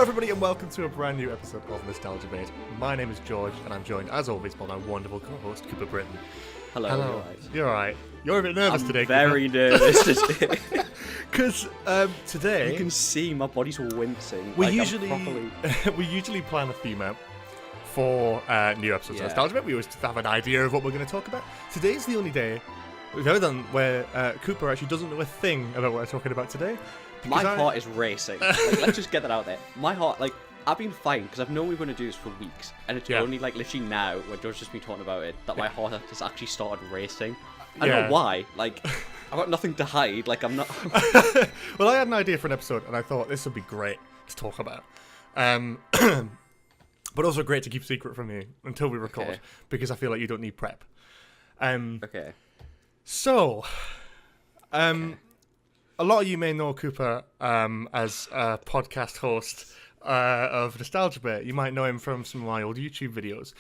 everybody, and welcome to a brand new episode of Nostalgia Bait. My name is George, and I'm joined, as always, by my wonderful co-host, Cooper Britton. Hello. You're alright. You're a bit nervous today, Very nervous today. Because today... You can see my body's wincing. We like, usually plan a theme out for new episodes of Nostalgia Bait. We always have an idea of what we're going to talk about. Today's the only day we've ever done where Cooper actually doesn't know a thing about what we're talking about today. My heart is racing. Like, let's just get that out there. My heart, like, I've been fine because I've known we were going to do this for weeks, and it's only like literally now, when George's just been talking about it, that my heart has actually started racing. I don't know why. Like, I've got nothing to hide. Like, I'm not. Well, I had an idea for an episode, and I thought this would be great to talk about. But also great to keep secret from you until we record, because I feel like you don't need prep. Okay. So, a lot of you may know Cooper as a podcast host of Nostalgia Bait. You might know him from some of my old YouTube videos.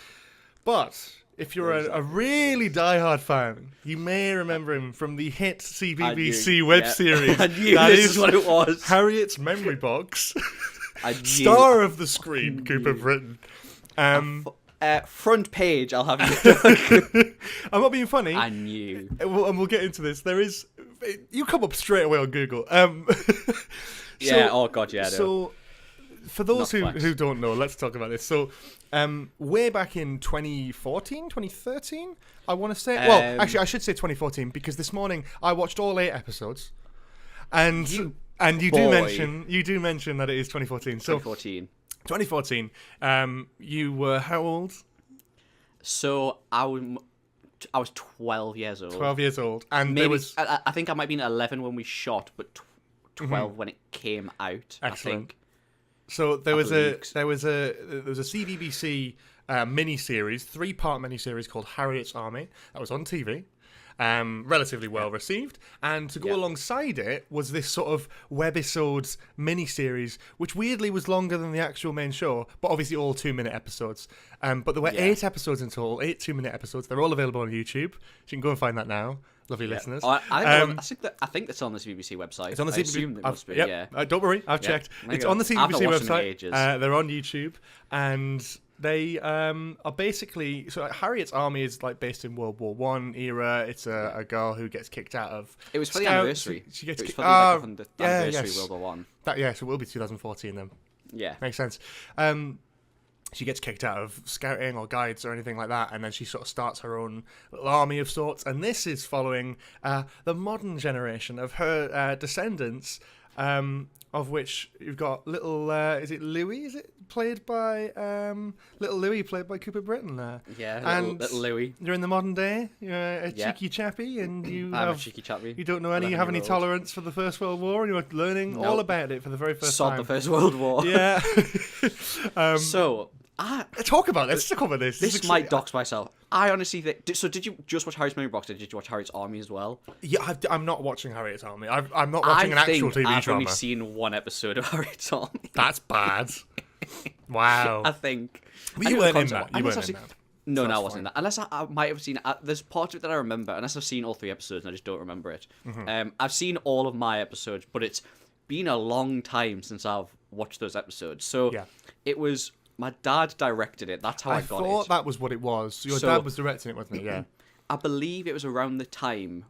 But if you're a really diehard fan, you may remember him from the hit CBBC web series. I knew this is what it was. Harriet's Memory Box. Star of the screen, Cooper Britton. Front page, I'll have you. I'm not being funny. I knew. And we'll get into this. There is... You come up straight away on Google. Oh god, yeah. So, for those who don't know, let's talk about this. So, way back in 2014, 2013, I want to say. Well, actually, I should say 2014 because this morning I watched all 8 episodes, and you do mention that it is 2014. So 2014. You were how old? So I was 12 years old. 12 years old, and maybe, there was. I think I might have been 11 when we shot, but 12 when it came out. Excellent. I think. So there was a CBBC miniseries, 3-part miniseries called Harriet's Army that was on TV. Relatively well received, and to go alongside it was this sort of webisodes miniseries, which weirdly was longer than the actual main show, but obviously all 2-minute episodes. But there were 8 episodes in total, 8 2-minute episodes. They're all available on YouTube, so you can go and find that now, lovely listeners. I think that's on the CBBC website. It's on the CBBC. I assume it must be. Don't worry, I've checked. It's on the CBBC website. They're on YouTube, and they are basically... So Harriet's Army is like based in World War I era. It's a girl who gets kicked out of... It was for the anniversary. She gets kicked for the 100th anniversary World War I. So it will be 2014 then. Yeah. Makes sense. She gets kicked out of scouting or guides or anything like that, and then she sort of starts her own little army of sorts. And this is following the modern generation of her descendants, of which you've got little... is it Louis? Is it played by... little Louis played by Cooper Britton there. Yeah, little Louis. You're in the modern day. You're a cheeky chappy, and I'm a cheeky chappy. You don't know have any tolerance for the First World War, and you're learning all about it for the very first time. The First World War. Yeah. Talk about this. Let's talk about this. This might dox myself. I honestly think... So did you just watch Harriet's Memory Box, or did you watch Harriet's Army as well? Yeah, I'm not watching Harriet's Army. I'm not watching an actual TV drama. I've only seen 1 episode of Harriet's Army. That's bad. Wow. I think. But you weren't in that. No, I wasn't in that. Unless I might have seen... there's part of it that I remember, unless I've seen all 3 episodes and I just don't remember it. Mm-hmm. I've seen all of my episodes, but it's been a long time since I've watched those episodes. So it was... My dad directed it. That's how I got it. I thought that was what it was. Your dad was directing it, wasn't it? Yeah. I believe it was around the time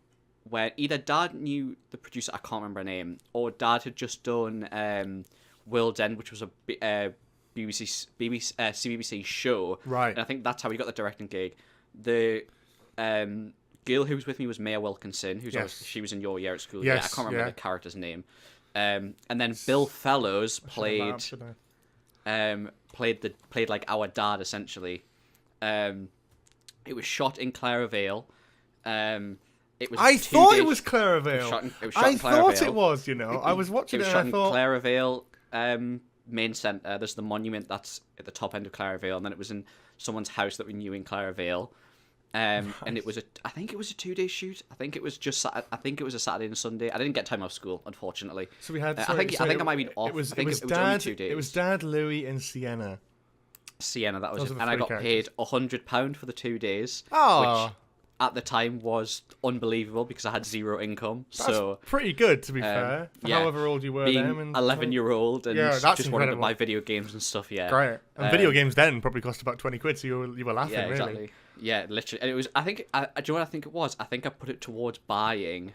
where either Dad knew the producer, I can't remember her name, or Dad had just done World's End, which was a CBBC show. Right. And I think that's how he got the directing gig. The girl who was with me was Maya Wilkinson, she was in your year at school. Yes, I can't remember the character's name. And then Bill Fellows played like our dad essentially. It was shot in Clara Vale. I thought it was Clara Vale. I thought it was. I was watching it. It was shot in Clara Vale main centre. There's the monument that's at the top end of Clara Vale, and then it was in someone's house that we knew in Clara Vale. And it was I think it was a 2-day shoot. I think it was a Saturday and Sunday. I didn't get time off school, unfortunately. So we had. I think I might be off. It was only 2 days. It was Dad, Louis, and Sienna. That was it. And I got paid £100 for the 2 days. Oh. at the time was unbelievable because I had zero income. That's pretty good, to be fair. For yeah. however old you were Being then. And 11-year-old and Yeah, that's just wanted to incredible. buy video games and stuff, yeah. Great. And video games then probably cost about 20 quid, so you were laughing, Yeah, really. exactly. Yeah, literally. And it was, I think, do you know what I think it was? I think I put it towards buying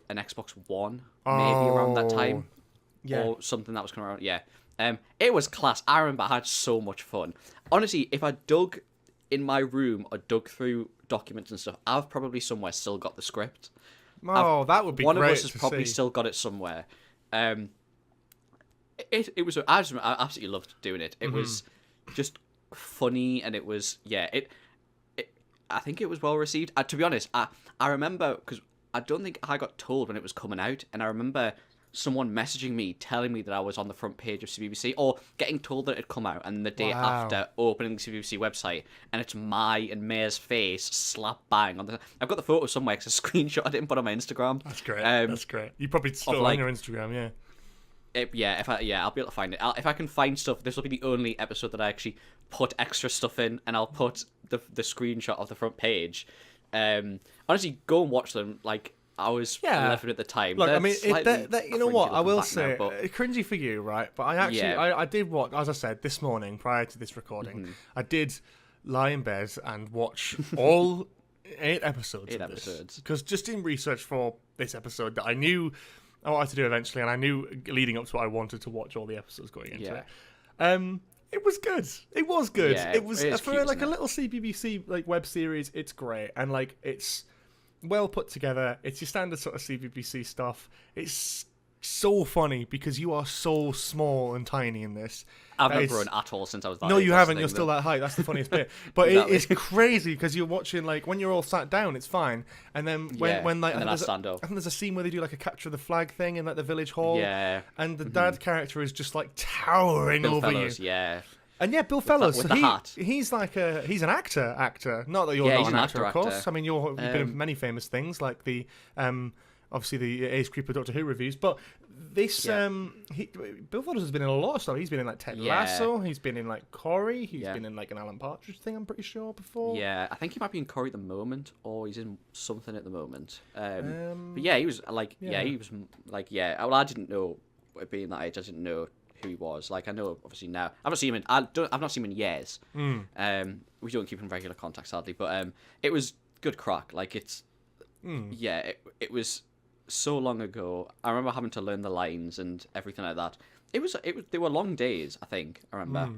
an Xbox One, maybe around that time. Yeah. Or something that was coming around, yeah. It was class. I remember I had so much fun. Honestly, if I dug in my room or dug through documents and stuff, I've probably somewhere still got the script. Oh, that would be One great of us has to probably see. still got it somewhere. It was. I absolutely loved doing it. It was just funny, and it was I think it was well received. To be honest, I remember because I don't think I got told when it was coming out, and I remember someone messaging me telling me that I was on the front page of CBBC, or getting told that it had come out, and the day after opening the CBBC website, and it's my and May's face slap bang on the. I've got the photo somewhere because I screenshotted it and put it on my Instagram. That's great. That's great. You probably still on your Instagram, yeah. I'll be able to find it. If I can find stuff, this will be the only episode that I actually put extra stuff in, and I'll put the screenshot of the front page. Honestly, go and watch them. Like, I was 11 at the time. Look, They're I mean, you know what? I will say, now, but... cringy for you, right? But I actually, I did watch, as I said, this morning prior to this recording, I did lie in bed and watch all 8 episodes. Because just in research for this episode that I knew I wanted to do eventually, and I knew leading up to it, I wanted to watch all the episodes going into it. It was good. It was good. Yeah, it was cute, for like a little CBBC like web series. It's great, and like it's well put together. It's your standard sort of CBBC stuff. It's so funny because you are so small and tiny in this. I've not grown at all since I was that No, age, you haven't. You're still that height. That's the funniest bit. But Exactly. it's crazy because you're watching, like, when you're all sat down, it's fine. And then when like, and then I stand up. I think there's a scene where they do like a capture the flag thing in like the village hall. Yeah. And the dad character is just like towering Bill over Fellows, you. yeah. And yeah, Bill Fellows. With the hat. He's like he's an actor. Not that you're Yeah, not he's an an actor, of course. actor. I mean, you've been in many famous things like the obviously the Ace Creeper Doctor Who reviews, but this Bill Fellows has been in a lot of stuff. He's been in like Ted Lasso. He's been in like Corey. He's been in like an Alan Partridge thing. I'm pretty sure before. Yeah, I think he might be in Corey at the moment, or he's in something at the moment. But yeah, he was like, he was like, Well, I didn't know, being that age, I didn't know who he was. Like, I know obviously now. I've not seen him. I've not seen him in years. We don't keep in regular contact, sadly. But it was good crack. Like it's, it was so long ago. I remember having to learn the lines and everything like that. It was. They were long days. I think I remember.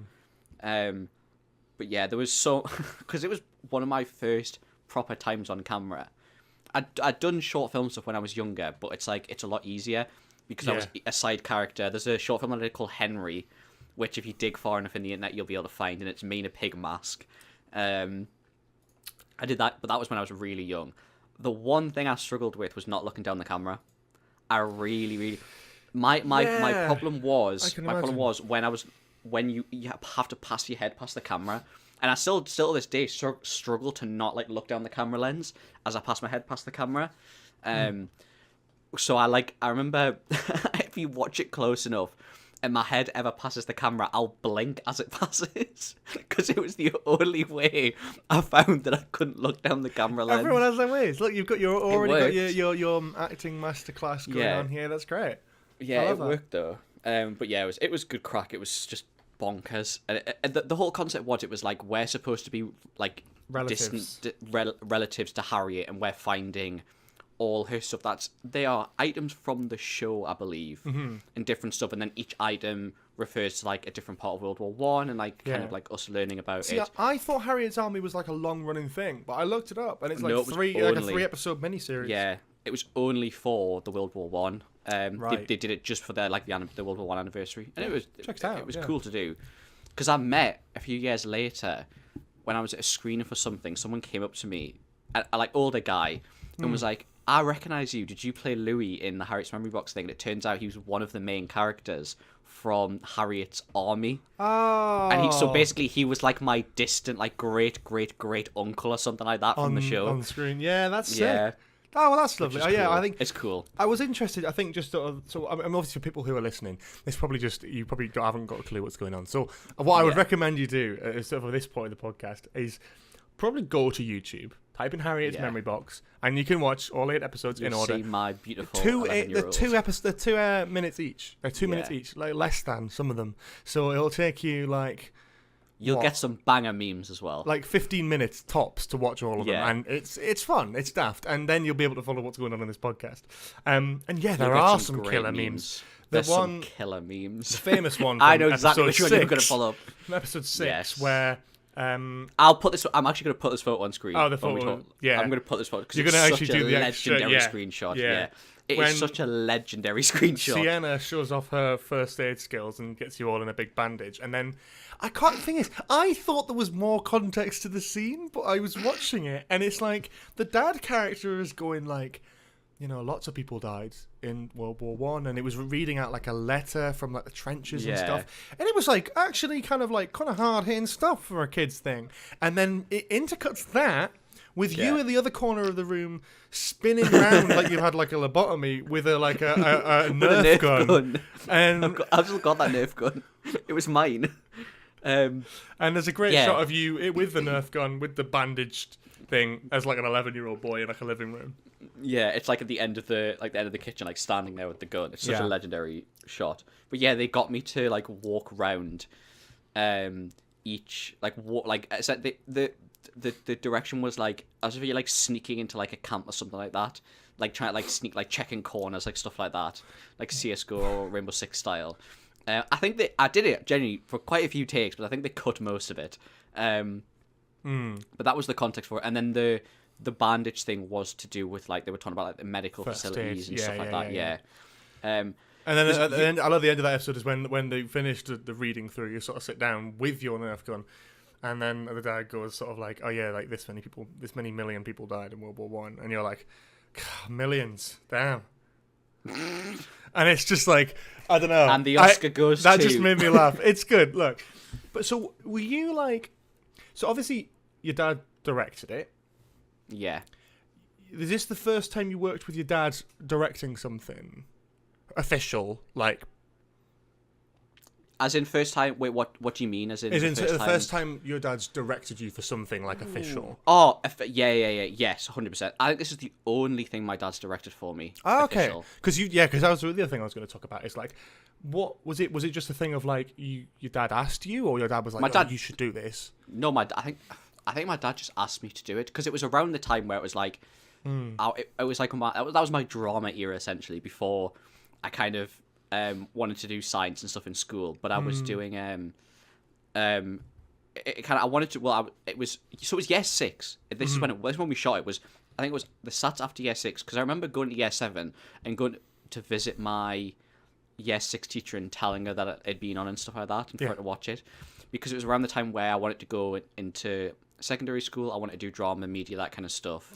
But yeah, there was so because it was one of my first proper times on camera. I'd done short film stuff when I was younger, but it's like it's a lot easier because I was a side character. There's a short film I did called Henry, which if you dig far enough in the internet you'll be able to find, and it's me in a pig mask. I did that, but that was when I was really young. The one thing I struggled with was not looking down the camera. I really my problem was when you have to pass your head past the camera, and I still to this day struggle to not like look down the camera lens as I pass my head past the camera. So I remember if you watch it close enough and my head ever passes the camera, I'll blink as it passes because it was the only way I found that I couldn't look down the camera lens. Everyone has their ways. Look, you've got your acting masterclass going on here. That's great. Yeah, it worked though. But yeah, it was good crack. It was just bonkers. And the whole concept was, it was like we're supposed to be like relatives. relatives to Harriet, and we're finding all her stuff. They are items from the show, I believe, and different stuff, and then each item refers to like a different part of World War One, and like kind of like us learning about it. I thought Harriet's Army was like a long running thing, but I looked it up, and it's like a 3-episode miniseries. Yeah, it was only for the World War One. Right. They did it just for the World War One anniversary, and it was cool to do. Because I met a few years later when I was at a screening for something. Someone came up to me, a like older guy, and was like, I recognise you. Did you play Louis in the Harriet's Memory Box thing? And it turns out he was one of the main characters from Harriet's Army. Oh. And so basically he was like my distant, like great uncle or something like that from the show. On screen. Yeah, that's yeah. sick. Oh, well, that's lovely. Cool. Yeah, I think it's cool. I was interested. I think just so obviously for people who are listening, you probably haven't got a clue what's going on. So what I would recommend you do at this point of the podcast is probably go to YouTube Type in Harriet's memory box, and you can watch all 8 episodes in order. See my beautiful They're 2 episodes. They're 2 minutes each. They're 2 minutes each, like less than some of them. So it'll take you like. You'll get some banger memes as well. Like 15 minutes tops to watch all of them, and it's fun. It's daft, and then you'll be able to follow what's going on in this podcast. And yeah, there are some killer memes. There's some killer memes. The famous one. I know exactly which one you're going to follow up. Episode 6, where. I'll put this. I'm actually going to put this photo on screen. Oh, the photo. Yeah, I'm going to put this photo because you're it's going to such actually do the legendary screenshot. Yeah. It is such a legendary screenshot. Sienna shows off her first aid skills and gets you all in a big bandage, and then I thought there was more context to the scene, but I was watching it, and it's like the dad character is going like, lots of people died in World War One, and it was reading out like a letter from like the trenches and stuff, and it was like actually kind of hard hitting stuff for a kids thing, and then it intercuts that with you in the other corner of the room spinning around like you had like a lobotomy with a Nerf gun. And I've still got that Nerf gun. It was mine. And there's a great shot of you with the Nerf gun with the bandaged thing as like an 11-year-old boy in like a living room. Yeah, it's like at the end of the kitchen, like standing there with the gun. It's such a legendary shot. But yeah, they got me to like walk around each it's like the direction was like as if you're like sneaking into like a camp or something like that, like trying to like sneak, like checking corners, like stuff like that, like CS:GO or Rainbow Six style. I think I did it genuinely for quite a few takes, but I think they cut most of it. But that was the context for it, and then the bandage thing was to do with like they were talking about like the medical facilities and stuff like that. Yeah. And then at the end, I love the end of that episode is when they finished the reading through. You sort of sit down with your Nerf gun. And then the dad goes sort of like, oh yeah, like this many million people died in World War One, and you're like, millions, damn. And it's just like, I don't know. And the Oscar goes that just made me laugh. It's good, look. But so were you like, so obviously your dad directed it. Yeah. Is this the first time you worked with your dad directing something official, like? As in first time? Wait, what do you mean? As in the first time your dad's directed you for something like official? Oh, yes, 100%. I think this is the only thing my dad's directed for me. Oh, okay. Because that was the other thing I was going to talk about. Is like, what was it? Was it just a thing of like your dad asked you, or your dad was like, you should do this? No, I think my dad just asked me to do it because it was around the time where it was like, it was like that was my drama era essentially before I kind of. Wanted to do science and stuff in school, but I was doing it was year 6. This is when we shot it. I think it was the Sats after year 6 because I remember going to year 7 and going to visit my year 6 teacher and telling her that it had been on and stuff like that and for her to watch it because it was around the time where I wanted to go into secondary school. I wanted to do drama, media, that kind of stuff,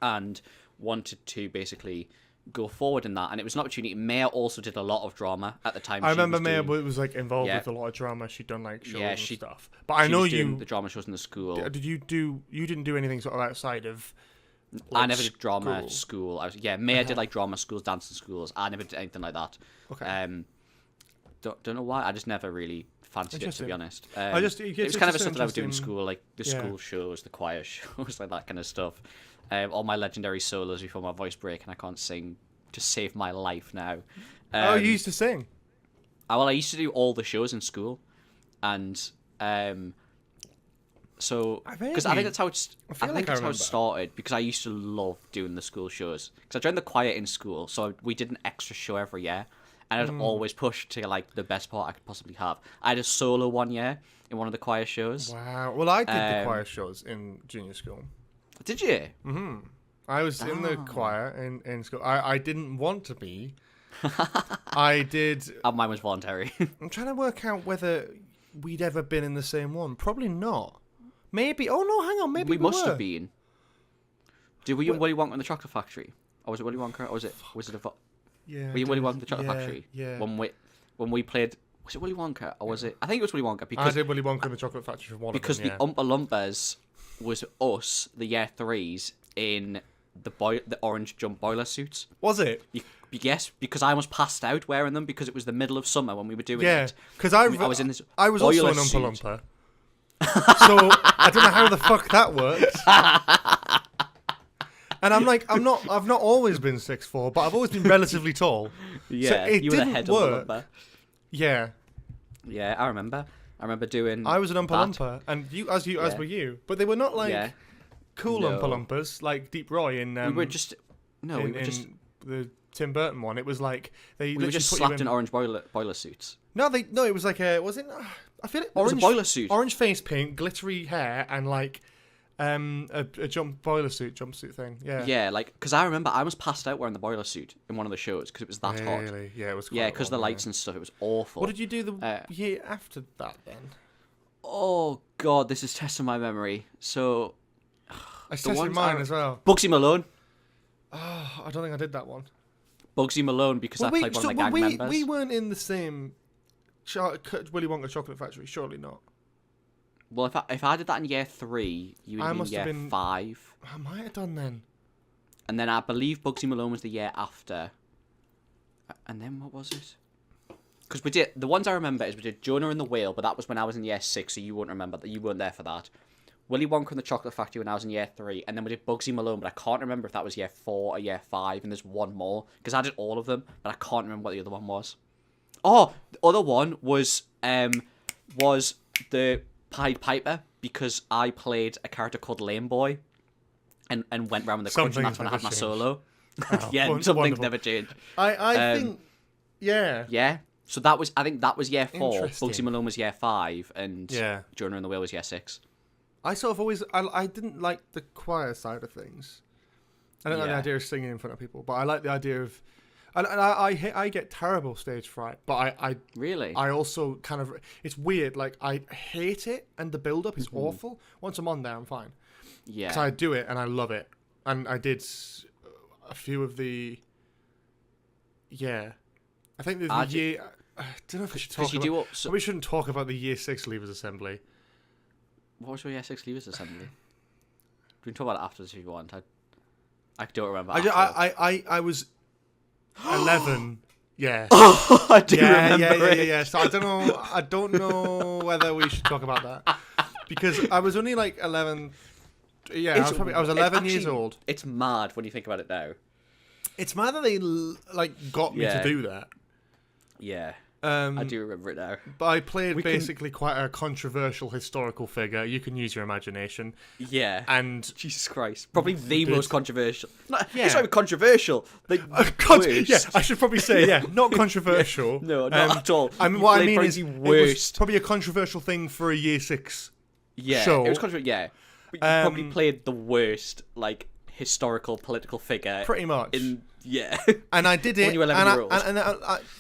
and wanted to basically go forward in that, and it was an opportunity. Maya also did a lot of drama at the time. I remember Maya was like involved with a lot of drama. She'd done like shows and stuff. But I know the drama shows in the school. You didn't do anything sort of outside of? I never did drama school. Maya did like drama schools, dancing schools. I never did anything like that. Okay. Don't know why. I just never really fancied it, to be honest. It was kind of something I would do in school, like the school shows, the choir shows, like that kind of stuff. All my legendary solos before my voice break, and I can't sing to save my life now. You used to sing? I used to do all the shows in school, and so because I think that's how it started. Because I used to love doing the school shows. Because I joined the choir in school, so we did an extra show every year, and I'd always push to like the best part I could possibly have. I had a solo one year in one of the choir shows. Wow. Well, I did the choir shows in junior school. Did you? Mm-hmm. I was in the choir in school. I didn't want to be. I did. Mine was voluntary. I'm trying to work out whether we'd ever been in the same one. Probably not. Maybe. Oh no, hang on. Maybe we must have been. Did we Willy Wonka in the Chocolate Factory? Or was it Willy Wonka? Or was it Wizard of Oz? Yeah. Were you Willy Wonka in the Chocolate Factory? Yeah. When we played. Was it Willy Wonka? Or was it? I think it was Willy Wonka. Because I did Willy Wonka in the Chocolate Factory for one of them. Because the Oompa Loompas was us, the year 3s, in the orange jump boiler suits. Was it? Yes, because I almost passed out wearing them because it was the middle of summer when we were doing it. Yeah, because I was in this. I was also an Oompa Loompa. So I don't know how the fuck that works. And I'm like, I've not always been 6'4", but I've always been relatively tall. Yeah, so it you were the didn't head work. umpa. Yeah, Yeah, I remember. I remember doing. I was an that. umpa, and as were you, but they were not like Yeah. cool No. umpa like Deep Roy in. We were just. No, we were just. the Tim Burton one. It was like they We were just slapped in orange boiler suits. No, it was like was it? I feel like It was a boiler suit. Orange face paint, glittery hair, and like a jumpsuit thing. Yeah. Yeah, like because I remember I was passed out wearing the boiler suit in one of the shows because it was that hot. Really? Yeah, it was. Yeah, because the lights and stuff. It was awful. What did you do the year after that then? Oh God, this is testing my memory. So I tested mine as well. Bugsy Malone. Oh, I don't think I did that one. Bugsy Malone because I played one of the gang members. We weren't in the same Willy Wonka Chocolate Factory, surely not. Well, if I did that in year 3, you would have been year 5. I might have done then. And then I believe Bugsy Malone was the year after. And then what was it? Because we did the ones I remember is we did Jonah and the Whale, but that was when I was in year 6, so you won't remember that. You weren't there for that. Willy Wonka and the Chocolate Factory when I was in year 3, and then we did Bugsy Malone, but I can't remember if that was year 4 or year 5, and there's one more because I did all of them, but I can't remember what the other one was. Oh, the other one was the Pied Piper because I played a character called Lame Boy, and went around with the crutch, and that's when I had my solo. Oh, yeah, some things never change. I think, yeah. Yeah. So I think that was year 4. Interesting. Bugsy Malone was year 5, and Yeah. Jonah and the Whale was year 6. I sort of always I didn't like the choir side of things. I don't like the idea of singing in front of people, but I like the idea of, and I get terrible stage fright, but I Really? I also kind of, it's weird. Like I hate it, and the build up is awful. Once I'm on there, I'm fine. Yeah. So I do it, and I love it, and I did a few of the. Yeah, I think the year. I don't know if I should talk about. We shouldn't talk about the year 6 Leavers Assembly. What was your year 6 Leavers Assembly? We can talk about it after if you want. I don't remember. I was 11. Yeah. I do remember it. Yeah. So I don't know whether we should talk about that because I was only like 11. Yeah, I was 11 years old. It's mad when you think about it now. It's mad that they got me to do that. Yeah. I do remember it now. But I played basically quite a controversial historical figure. You can use your imagination. Yeah. And Jesus Christ, probably the most controversial. Yeah. It's not even controversial. Yeah, I should probably say not controversial. No, not at all. I mean, what I mean is, it was probably a controversial thing for a year 6 show. It was controversial. Yeah, but you probably played the worst historical political figure. Pretty much. And I did it. When you were 11-year-old. And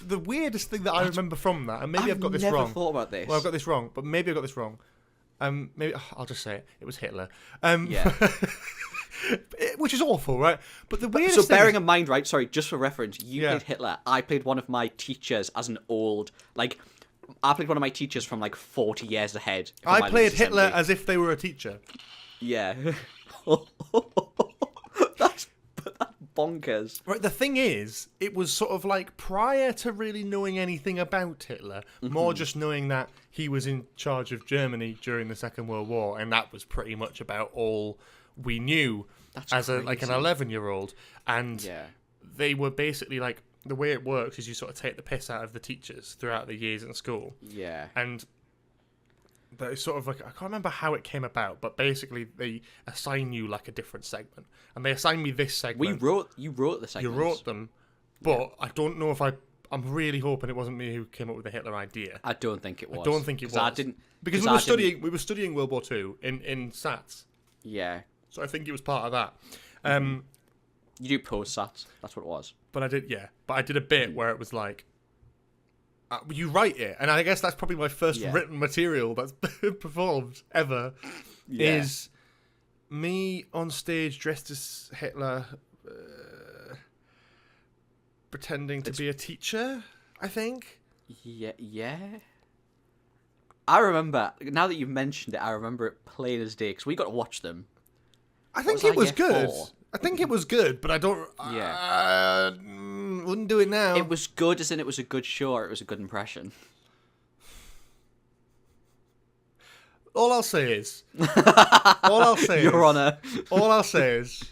the weirdest thing that I remember from that, and maybe I've got this wrong. I've never thought about this. Well, I've got this wrong, but maybe I got this wrong. Maybe I'll just say it. It was Hitler. Which is awful, right? But the weirdest thing. So bearing in mind, right? Sorry, just for reference, you played Hitler. I played one of my teachers as an old I played one of my teachers from 40 years ahead. I played Hitler as if they were a teacher. Yeah. That's bonkers. Right, the thing is, it was sort of prior to really knowing anything about Hitler, more just knowing that he was in charge of Germany during the Second World War, and that was pretty much about all we knew as an 11-year-old. And they were basically the way it works is you sort of take the piss out of the teachers throughout the years in school. Yeah. And that is sort of I can't remember how it came about, but basically they assign you a different segment, and they assigned me this segment. You wrote the segments. You wrote them, but I don't know if I'm really hoping it wasn't me who came up with the Hitler idea. I don't think it was. I don't think it was. I didn't because we were studying World War II in SATs. Yeah. So I think it was part of that. You do post SATs. That's what it was. But I did a bit where it was you write it, and I guess that's probably my first written material that's performed ever. Is me on stage dressed as Hitler, pretending to be a teacher. I think. Yeah. I remember, now that you've mentioned it, I remember it plain as day because we got to watch them. I think it was good. 4? I think it was good, but I don't. Wouldn't do it now. It was good, as in it was a good show, or it was a good impression. all I'll say is, Your Honour. all I'll say is,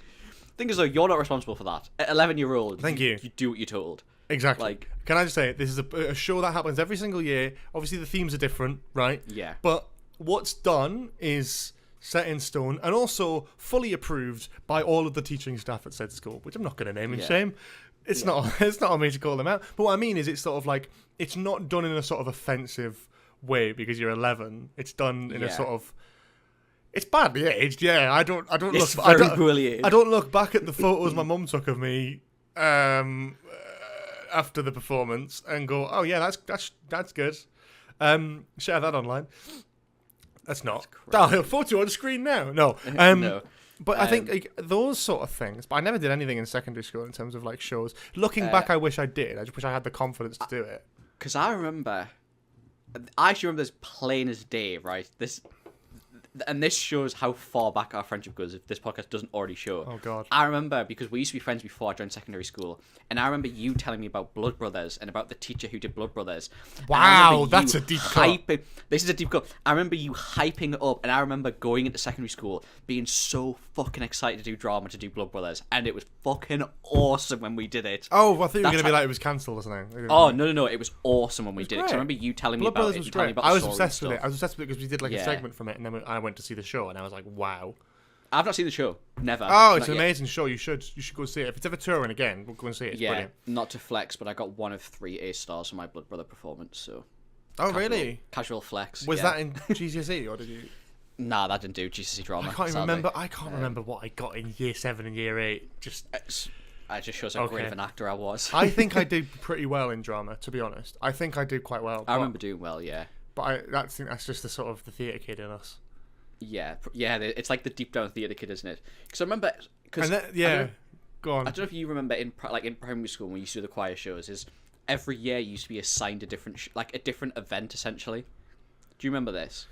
Thing is, though, you're not responsible for that. At 11-year-old, Thank you. You do what you're told. Exactly. Like, can I just say, this is a show that happens every single year. Obviously, the themes are different, right? Yeah. But what's done is set in stone and also fully approved by all of the teaching staff at said school, which I'm not going to name and shame. It's not on me to call them out. But what I mean is, it's sort of like, it's not done in a sort of offensive way because you're 11. It's done in a sort of, it's badly aged. Yeah, I don't it's look. very poorly aged. I don't look back at the photos my mum took of me after the performance and go, oh yeah, that's good. Share that online. That's not. Oh, photo on screen now. No. No. But I think like, those sort of things. But I never did anything in secondary school in terms of like shows. Looking back, I wish I did. I just wish I had the confidence to do it. Because I actually remember this plain as day, right? And this shows how far back our friendship goes if this podcast doesn't already show. Oh, God. I remember, because we used to be friends before I joined secondary school, and I remember you telling me about Blood Brothers and about the teacher who did Blood Brothers. Wow, that's a deep cut. This is a deep cut. I remember you hyping it up, and I remember going into secondary school being so fucking excited to do drama to do Blood Brothers, and it was fucking awesome when we did it. Oh, I thought you were going to be like it was cancelled or something. Oh, no, it was awesome when we did it. 'Cause I remember you telling me Blood about Brothers it. was You telling me great. about I the was story obsessed with it. I was obsessed with it because we did like a segment from it, and then I went to see the show, and I was like, wow. I've not seen the show. Never. Oh, it's Not an yet. amazing show. You should go see it. If it's ever touring again, we'll go and see it. It's brilliant. Not to flex, but I got 1 of 3 A stars for my Blood Brother performance. So. Oh, really? Casual flex. Was that in GCSE or did you? Nah, that didn't do GCSE drama. I can't even sadly. remember. I can't remember what I got in year 7 and year 8. Just. It just shows how great of an actor I was. I think I did pretty well in drama, to be honest. I think I did quite well. I remember doing well, yeah. But I that's just the sort of the theatre kid in us. Yeah. It's like the deep down theatre kid, isn't it? Because I remember. Go on. I don't know if you remember in primary school when we used to do the choir shows. Is every year you used to be assigned a different a different event essentially. Do you remember this?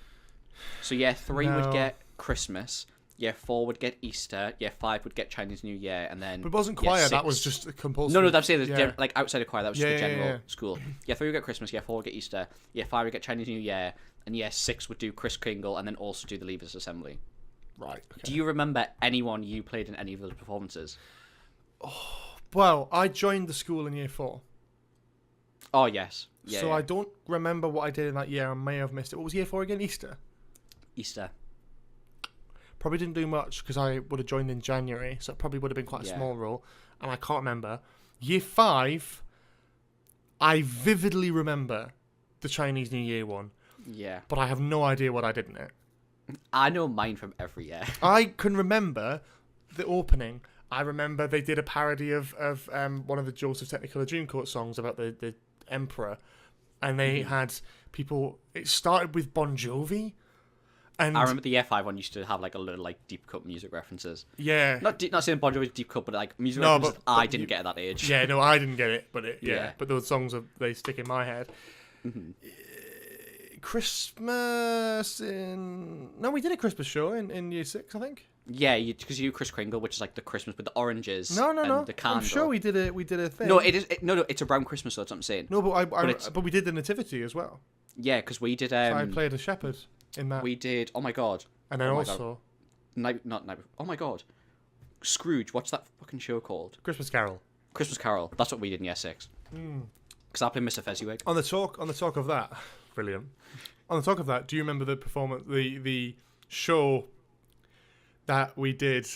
So year 3 would get Christmas. Year 4 would get Easter. Year 5 would get Chinese New Year, and then. But it wasn't choir. That was just compulsory. No, I'm saying like outside of choir. That was just the general school. Year 3 would get Christmas. Year 4 would get Easter. Year 5 would get Chinese New Year, and year 6 would do Kris Kringle, and then also do the Leavers Assembly. Right. Okay. Do you remember anyone you played in any of those performances? Well, I joined the school in year 4. Oh yes. Yeah. So I don't remember what I did in that year. I may have missed it. What was year 4 again? Easter. Probably didn't do much because I would have joined in January, so it probably would have been quite a small role, and I can't remember. Year 5, I vividly remember the Chinese New Year one. Yeah. But I have no idea what I did in it. I know mine from every year. I can remember the opening. I remember they did a parody of one of the Joseph Technicolor Dreamcoat songs about the Emperor, and they had people. It started with Bon Jovi. And I remember the year 5 one used to have like a little like deep cut music references. Yeah. Not saying Bon Jovi's deep cut, but like music references but I didn't get at that age. Yeah, no, I didn't get it, but but those songs they stick in my head. Mm-hmm. Christmas no, we did a Christmas show in year 6, I think. Yeah, because you do Kris Kringle, which is like the Christmas with the oranges. No. And the candle. I'm sure we did a thing. No, it's around Christmas. That's what I'm saying. No, but we did the nativity as well. Yeah, because we did. So I played a shepherd in that. We did. Oh my god. And then also. Oh my god. Scrooge. What's that fucking show called? Christmas Carol. Christmas Carol. That's what we did in year 6. Because I played Mr. Fezziwig. On the talk of that, brilliant. On the talk of that, do you remember the performance, the show that we did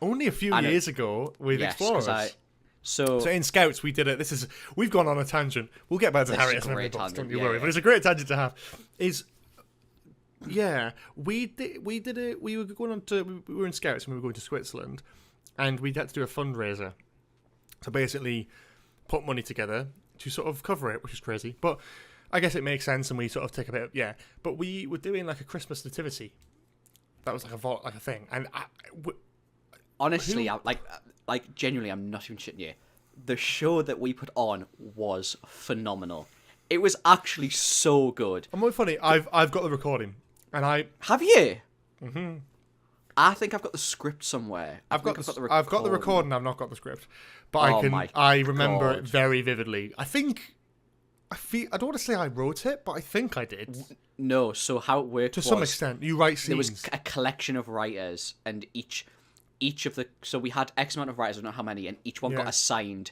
only a few years ago with Explorers? So in Scouts we did it. We've gone on a tangent. We'll get back to Harriet. Don't you worry. But it's a great tangent to have. We did it. We were in Scouts and we were going to Switzerland, and we had to do a fundraiser to basically put money together to sort of cover it, which is crazy. But I guess it makes sense, and we sort of take a bit of, But we were doing like a Christmas nativity. That was like a thing, and honestly, like genuinely, I'm not even shitting you. The show that we put on was phenomenal. It was actually so good. And more funny, I've got the recording, and I have you. Mm-hmm. I think I've got the script somewhere. I've got the recording. I've not got the script, but I remember it very vividly. I think I don't want to say I wrote it, but I think I did. No, so how it worked To was, some extent, you write scenes. there was a collection of writers, and each of the, so we had X amount of writers, I don't know how many, and each one got assigned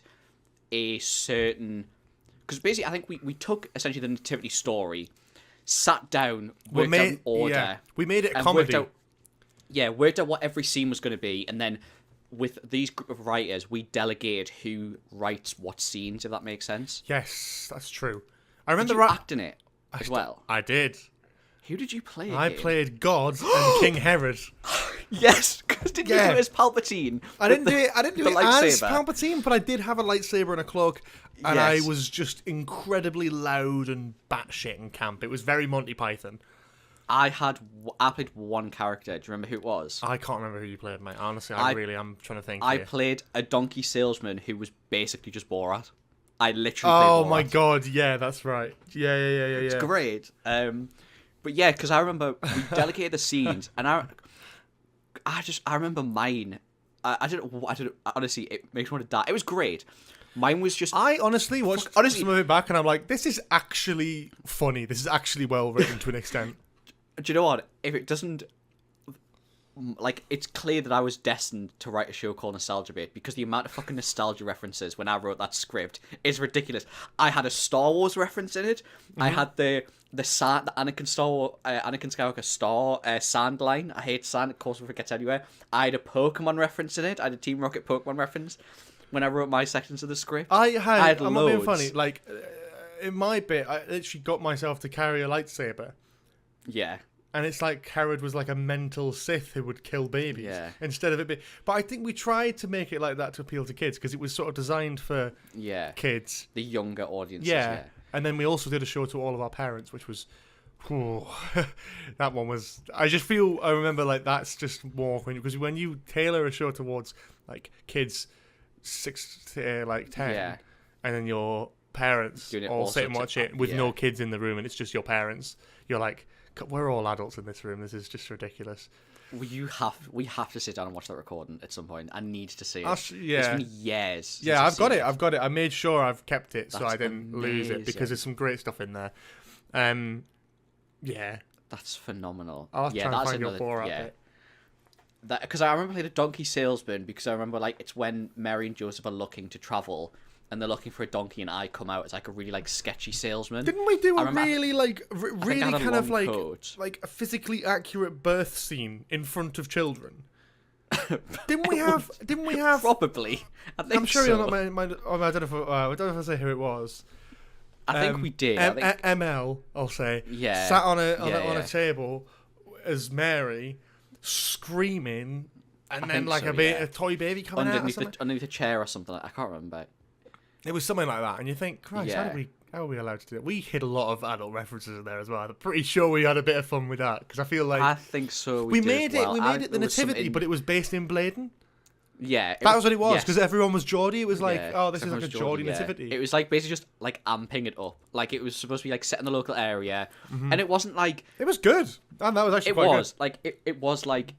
a certain, because basically I think we took essentially the nativity story, sat down, worked out an order. Yeah. We made it a comedy. Worked out what every scene was going to be, and then with these group of writers, we delegated who writes what scenes, if that makes sense. Yes, that's true. I remember Did you act in it as well? I did. Who did you play I again? played God and King Herod. Yes, because did you do it as Palpatine? I didn't do it as lightsaber? Palpatine, but I did have a lightsaber and a cloak, and I Yes. was just incredibly loud and batshit in camp. It was very Monty Python. I played one character. Do you remember who it was? I can't remember who you played, mate. Honestly, I'm trying to think. I here. played a donkey salesman who was basically just Borat. I literally played Oh Borat. my god, yeah, that's right. Yeah. It's great. But yeah, because I remember we delegated the scenes, and I remember mine. I don't honestly, it makes me want to die. It was great. Mine was just. I honestly watched some of it back, and I'm like, this is actually funny. This is actually well written to an extent. Do you know what? If it doesn't, like, it's clear that I was destined to write a show called Nostalgia Bait, because the amount of fucking nostalgia references when I wrote that script is ridiculous. I had a Star Wars reference in it. Mm-hmm. I had the Anakin Skywalker star sand line. I hate sand. Of course, if it gets anywhere. I had a Pokemon reference in it. I had a Team Rocket Pokemon reference when I wrote my sections of the script. I'm loads. not being funny. Like, in my bit, I literally got myself to carry a lightsaber. Yeah. And it's like Herod was like a mental Sith who would kill babies. Yeah. Instead of it being... But I think we tried to make it like that to appeal to kids, because it was sort of designed for kids. The younger audiences, yeah. And then we also did a show to all of our parents, which was... that one was... I remember like that's just more... Because when you tailor a show towards like kids 6 to like 10, and then your parents all sit and watch it with no kids in the room, and it's just your parents, you're like... We're all adults in this room. This is just ridiculous. We have to sit down and watch that recording at some point. I need to see it. It's been years. Yeah, I've got it. I made sure I've kept it so I didn't lose it, because there's some great stuff in there. Yeah. That's phenomenal. I'll have to try and find your Borat bit. Because I remember playing a donkey salesman, because I remember like it's when Mary and Joseph are looking to travel, and they're looking for a donkey, and I come out as like a really like sketchy salesman. Didn't we do a really kind of like coat. like a physically accurate birth scene in front of children? Didn't we have? Probably. I'm sure so. you're not. I don't know if I say who it was. I think we did. ML, I'll say. Yeah. Sat on a table as Mary, screaming, and then like a toy baby coming out underneath a chair or something. I can't remember. It was something like that, and you think, Christ, how are we allowed to do that? We hid a lot of adult references in there as well. I'm pretty sure we had a bit of fun with that, because I feel like I think so. We made it the Nativity, but it was based in Bladen. Yeah, that was what it was, because everyone was Geordie. It was like, this is like a Geordie yeah. Nativity. It was like basically just like amping it up. Like it was supposed to be like set in the local area, and it wasn't like it was good, and that was actually quite good. It was like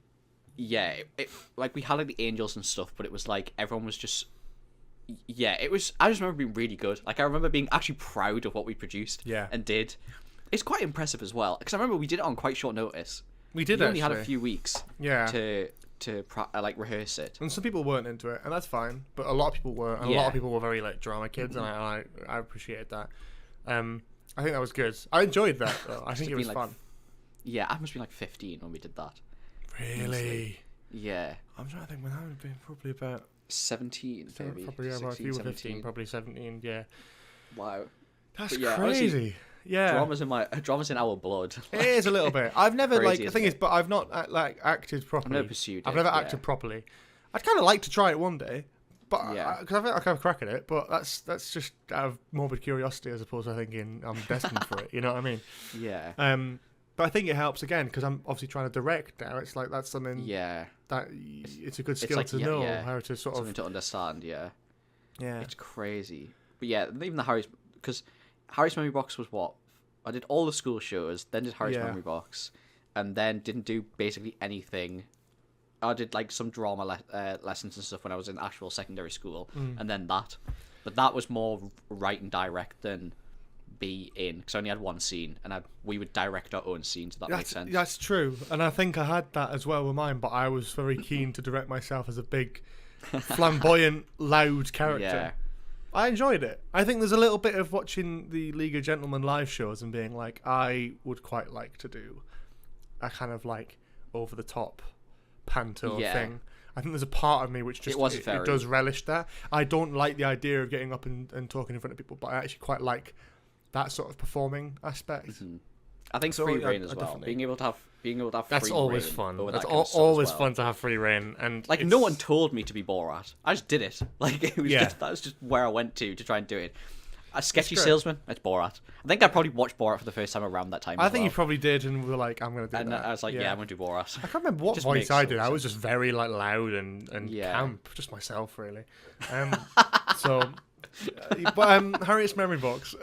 like we had like the angels and stuff, but it was like everyone was just. Yeah, it was. I just remember being really good. Like I remember being actually proud of what we produced. Yeah. And did. It's quite impressive as well, because I remember we did it on quite short notice. We did. We only had a few weeks. Yeah. To like rehearse it. And some people weren't into it, and that's fine. But a lot of people were, and a lot of people were very like drama kids, and I appreciated that. I think that was good. I enjoyed that though. I think it was fun. Yeah, I must be like 15 when we did that. Really? Yeah. I'm trying to think when I would have been probably about 17, maybe. Probably, 16, if you were 17. 15, probably 17, yeah. Wow. That's crazy. Honestly, yeah. Drama's in our blood. It is a little bit. I've never, the thing is, but I've not, acted properly. I've never pursued it. I've never acted properly. I'd kind of like to try it one day, but because I think I can have a crack at it, but that's just out of morbid curiosity as opposed to thinking I'm destined for it, you know what I mean? Yeah. But I think it helps again because I'm obviously trying to direct now. It's like that's something that it's a good skill to know how to sort something of to understand. Yeah, yeah, it's crazy. But yeah, even the Harry's, because Harry's Memory Box was what I did all the school shows, then did Harry's Memory Box, and then didn't do basically anything. I did like some drama lessons and stuff when I was in actual secondary school, and then that. But that was more write and direct than be in because I only had one scene, and we would direct our own scenes. If that makes sense. That's true, and I think I had that as well with mine. But I was very keen to direct myself as a big, flamboyant, loud character. Yeah. I enjoyed it. I think there's a little bit of watching the League of Gentlemen live shows and being like, I would quite like to do a kind of like over the top panto thing. I think there's a part of me which just it does relish that. I don't like the idea of getting up and talking in front of people, but I actually quite like that sort of performing aspect. Mm-hmm. I think free reign as well. Being able to have that's free always reign fun. over That's that kind of stuff always as well. fun to have free reign, and like no one told me to be Borat. I just did it. Like it was that was just where I went to try and do it. A sketchy salesman. It's Borat. I think I probably watched Borat for the first time around that time. I think you probably did, and we were like, "I'm going to do and that." I was like, "Yeah, I'm going to do Borat." I can't remember what voice I did. I was just very like loud and camp, just myself really. But Harriet's memory box.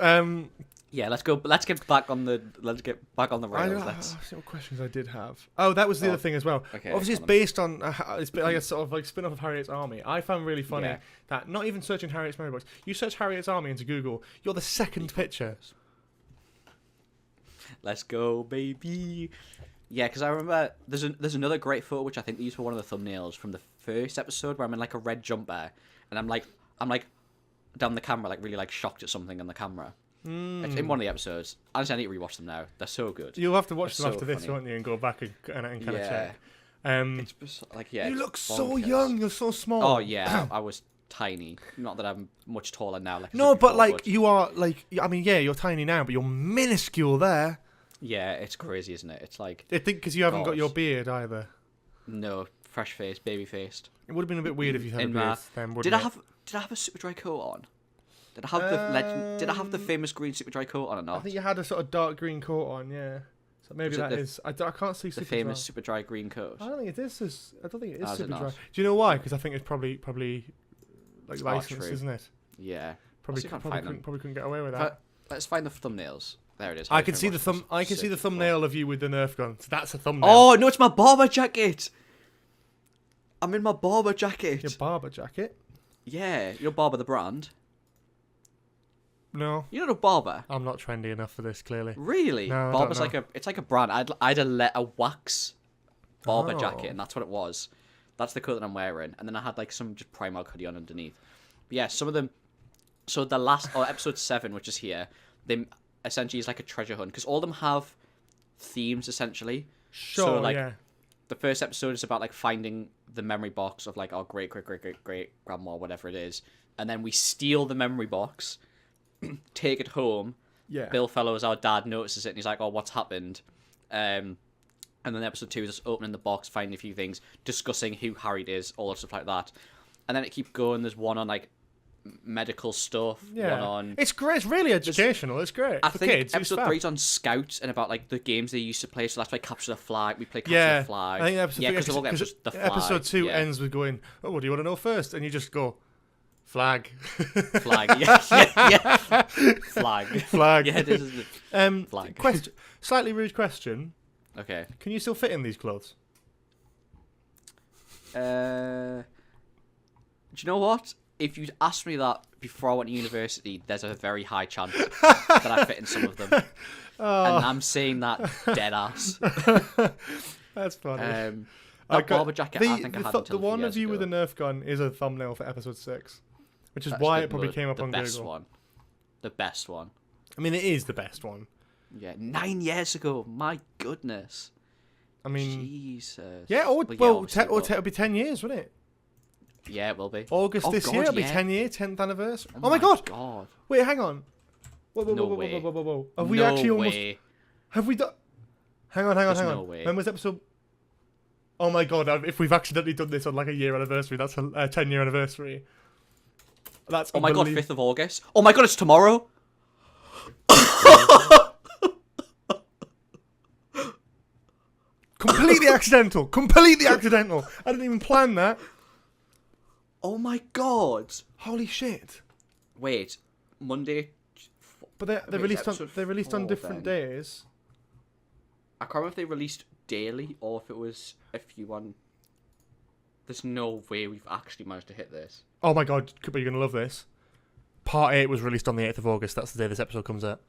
Yeah, let's get back on the rails. Let's see what questions I did have. Oh, that was the other thing as well. Okay, obviously, it's based on it's like a sort of like spin-off of Harriet's Army. I found really funny that not even searching Harriet's memory box, you search Harriet's Army into Google, you're the second picture. Let's go, baby. Yeah, because I remember there's another great photo which I think they used for one of the thumbnails from the first episode where I'm in like a red jumper and I'm like down the camera like really like shocked at something on the camera. It's in one of the episodes. Honestly, I need to rewatch them now. They're so good. You'll have to watch them after this, won't you, and go back and kind of check. It's like you look so young. You're so small. Oh yeah, I was tiny. Not that I'm much taller now. You are like. I mean, yeah, you're tiny now, but you're minuscule there. Yeah, it's crazy, isn't it? It's like I think because you haven't got your beard either. No, fresh face, baby faced. It would have been a bit weird if you had a beard then, wouldn't it? Did I have a super dry coat on? Did I have the legend? Did I have the famous green super dry coat on or not? I think you had a sort of dark green coat on, yeah. So maybe that is. I can't see the famous super dry green coat. I don't think it is. I don't think it is super dry. Do you know why? Because I think it's probably like licensed, isn't it? Yeah. Probably couldn't get away with that. Let's find the thumbnails. There it is. I can see the thumbnail of you with the Nerf gun. So that's a thumbnail. Oh no! It's my barber jacket. I'm in my barber jacket. Your barber jacket? Yeah, you're Barber the brand. No. You don't know Barber? I'm not trendy enough for this, clearly. Really? No, Barber's it's like a brand. I'd a wax barber jacket, and that's what it was. That's the coat that I'm wearing. And then I had like some just Primark hoodie on underneath. But yeah, some of them. So the last, episode 7, which is here, they essentially is like a treasure hunt because all of them have themes essentially. Sure. So like, yeah. The first episode is about like finding the memory box of like our great grandma, whatever it is, and then we steal the memory box, take it home. Yeah. Bill Fellows, our dad, notices it and he's like, "Oh, what's happened?" And then episode 2 is just opening the box, finding a few things, discussing who Harriet is, all that stuff like that. And then it keeps going. There's one on like medical stuff. Yeah. One on. It's great. It's really educational. It's great. I for think kids. episode 3 is on scouts and about like the games they used to play. So that's why Capture the Flag. We play Capture the Flag. I think episode, because the episode 2 ends with going, "Oh, what do you want to know first?" And you just go, "Flag." Flag. Yeah. Flag. Yeah, this is the flag. Question. Slightly rude question. Okay. Can you still fit in these clothes? Do you know what? If you'd asked me that before I went to university, there's a very high chance that I fit in some of them. And I'm saying that dead ass. That's funny. That barber jacket, I think I had until the one of you ago. with a Nerf gun is a thumbnail for episode 6, which is why it probably came up on Google. The best one. I mean, it is the best one. Yeah, 9 years ago. My goodness. I mean, Jesus. Yeah, it'll be 10 years, wouldn't it? Yeah, it will be. August this year, it'll be 10 year, 10th anniversary. Oh my god. Wait, hang on. Whoa. Have we actually almost... Have we done... Hang on. No way. When was episode... Oh my god, if we've accidentally done this on like a year anniversary, that's a 10-year anniversary. That's Oh my god, 5th of August. Oh my god, it's tomorrow. Completely accidental. I didn't even plan that. Oh my god. Holy shit. Wait, Monday. But they're released on different days. I can't remember if they released daily or if it was a few on. There's no way we've actually managed to hit this. Oh my god, Cooper, you're going to love this. Part 8 was released on the 8th of August. That's the day this episode comes out.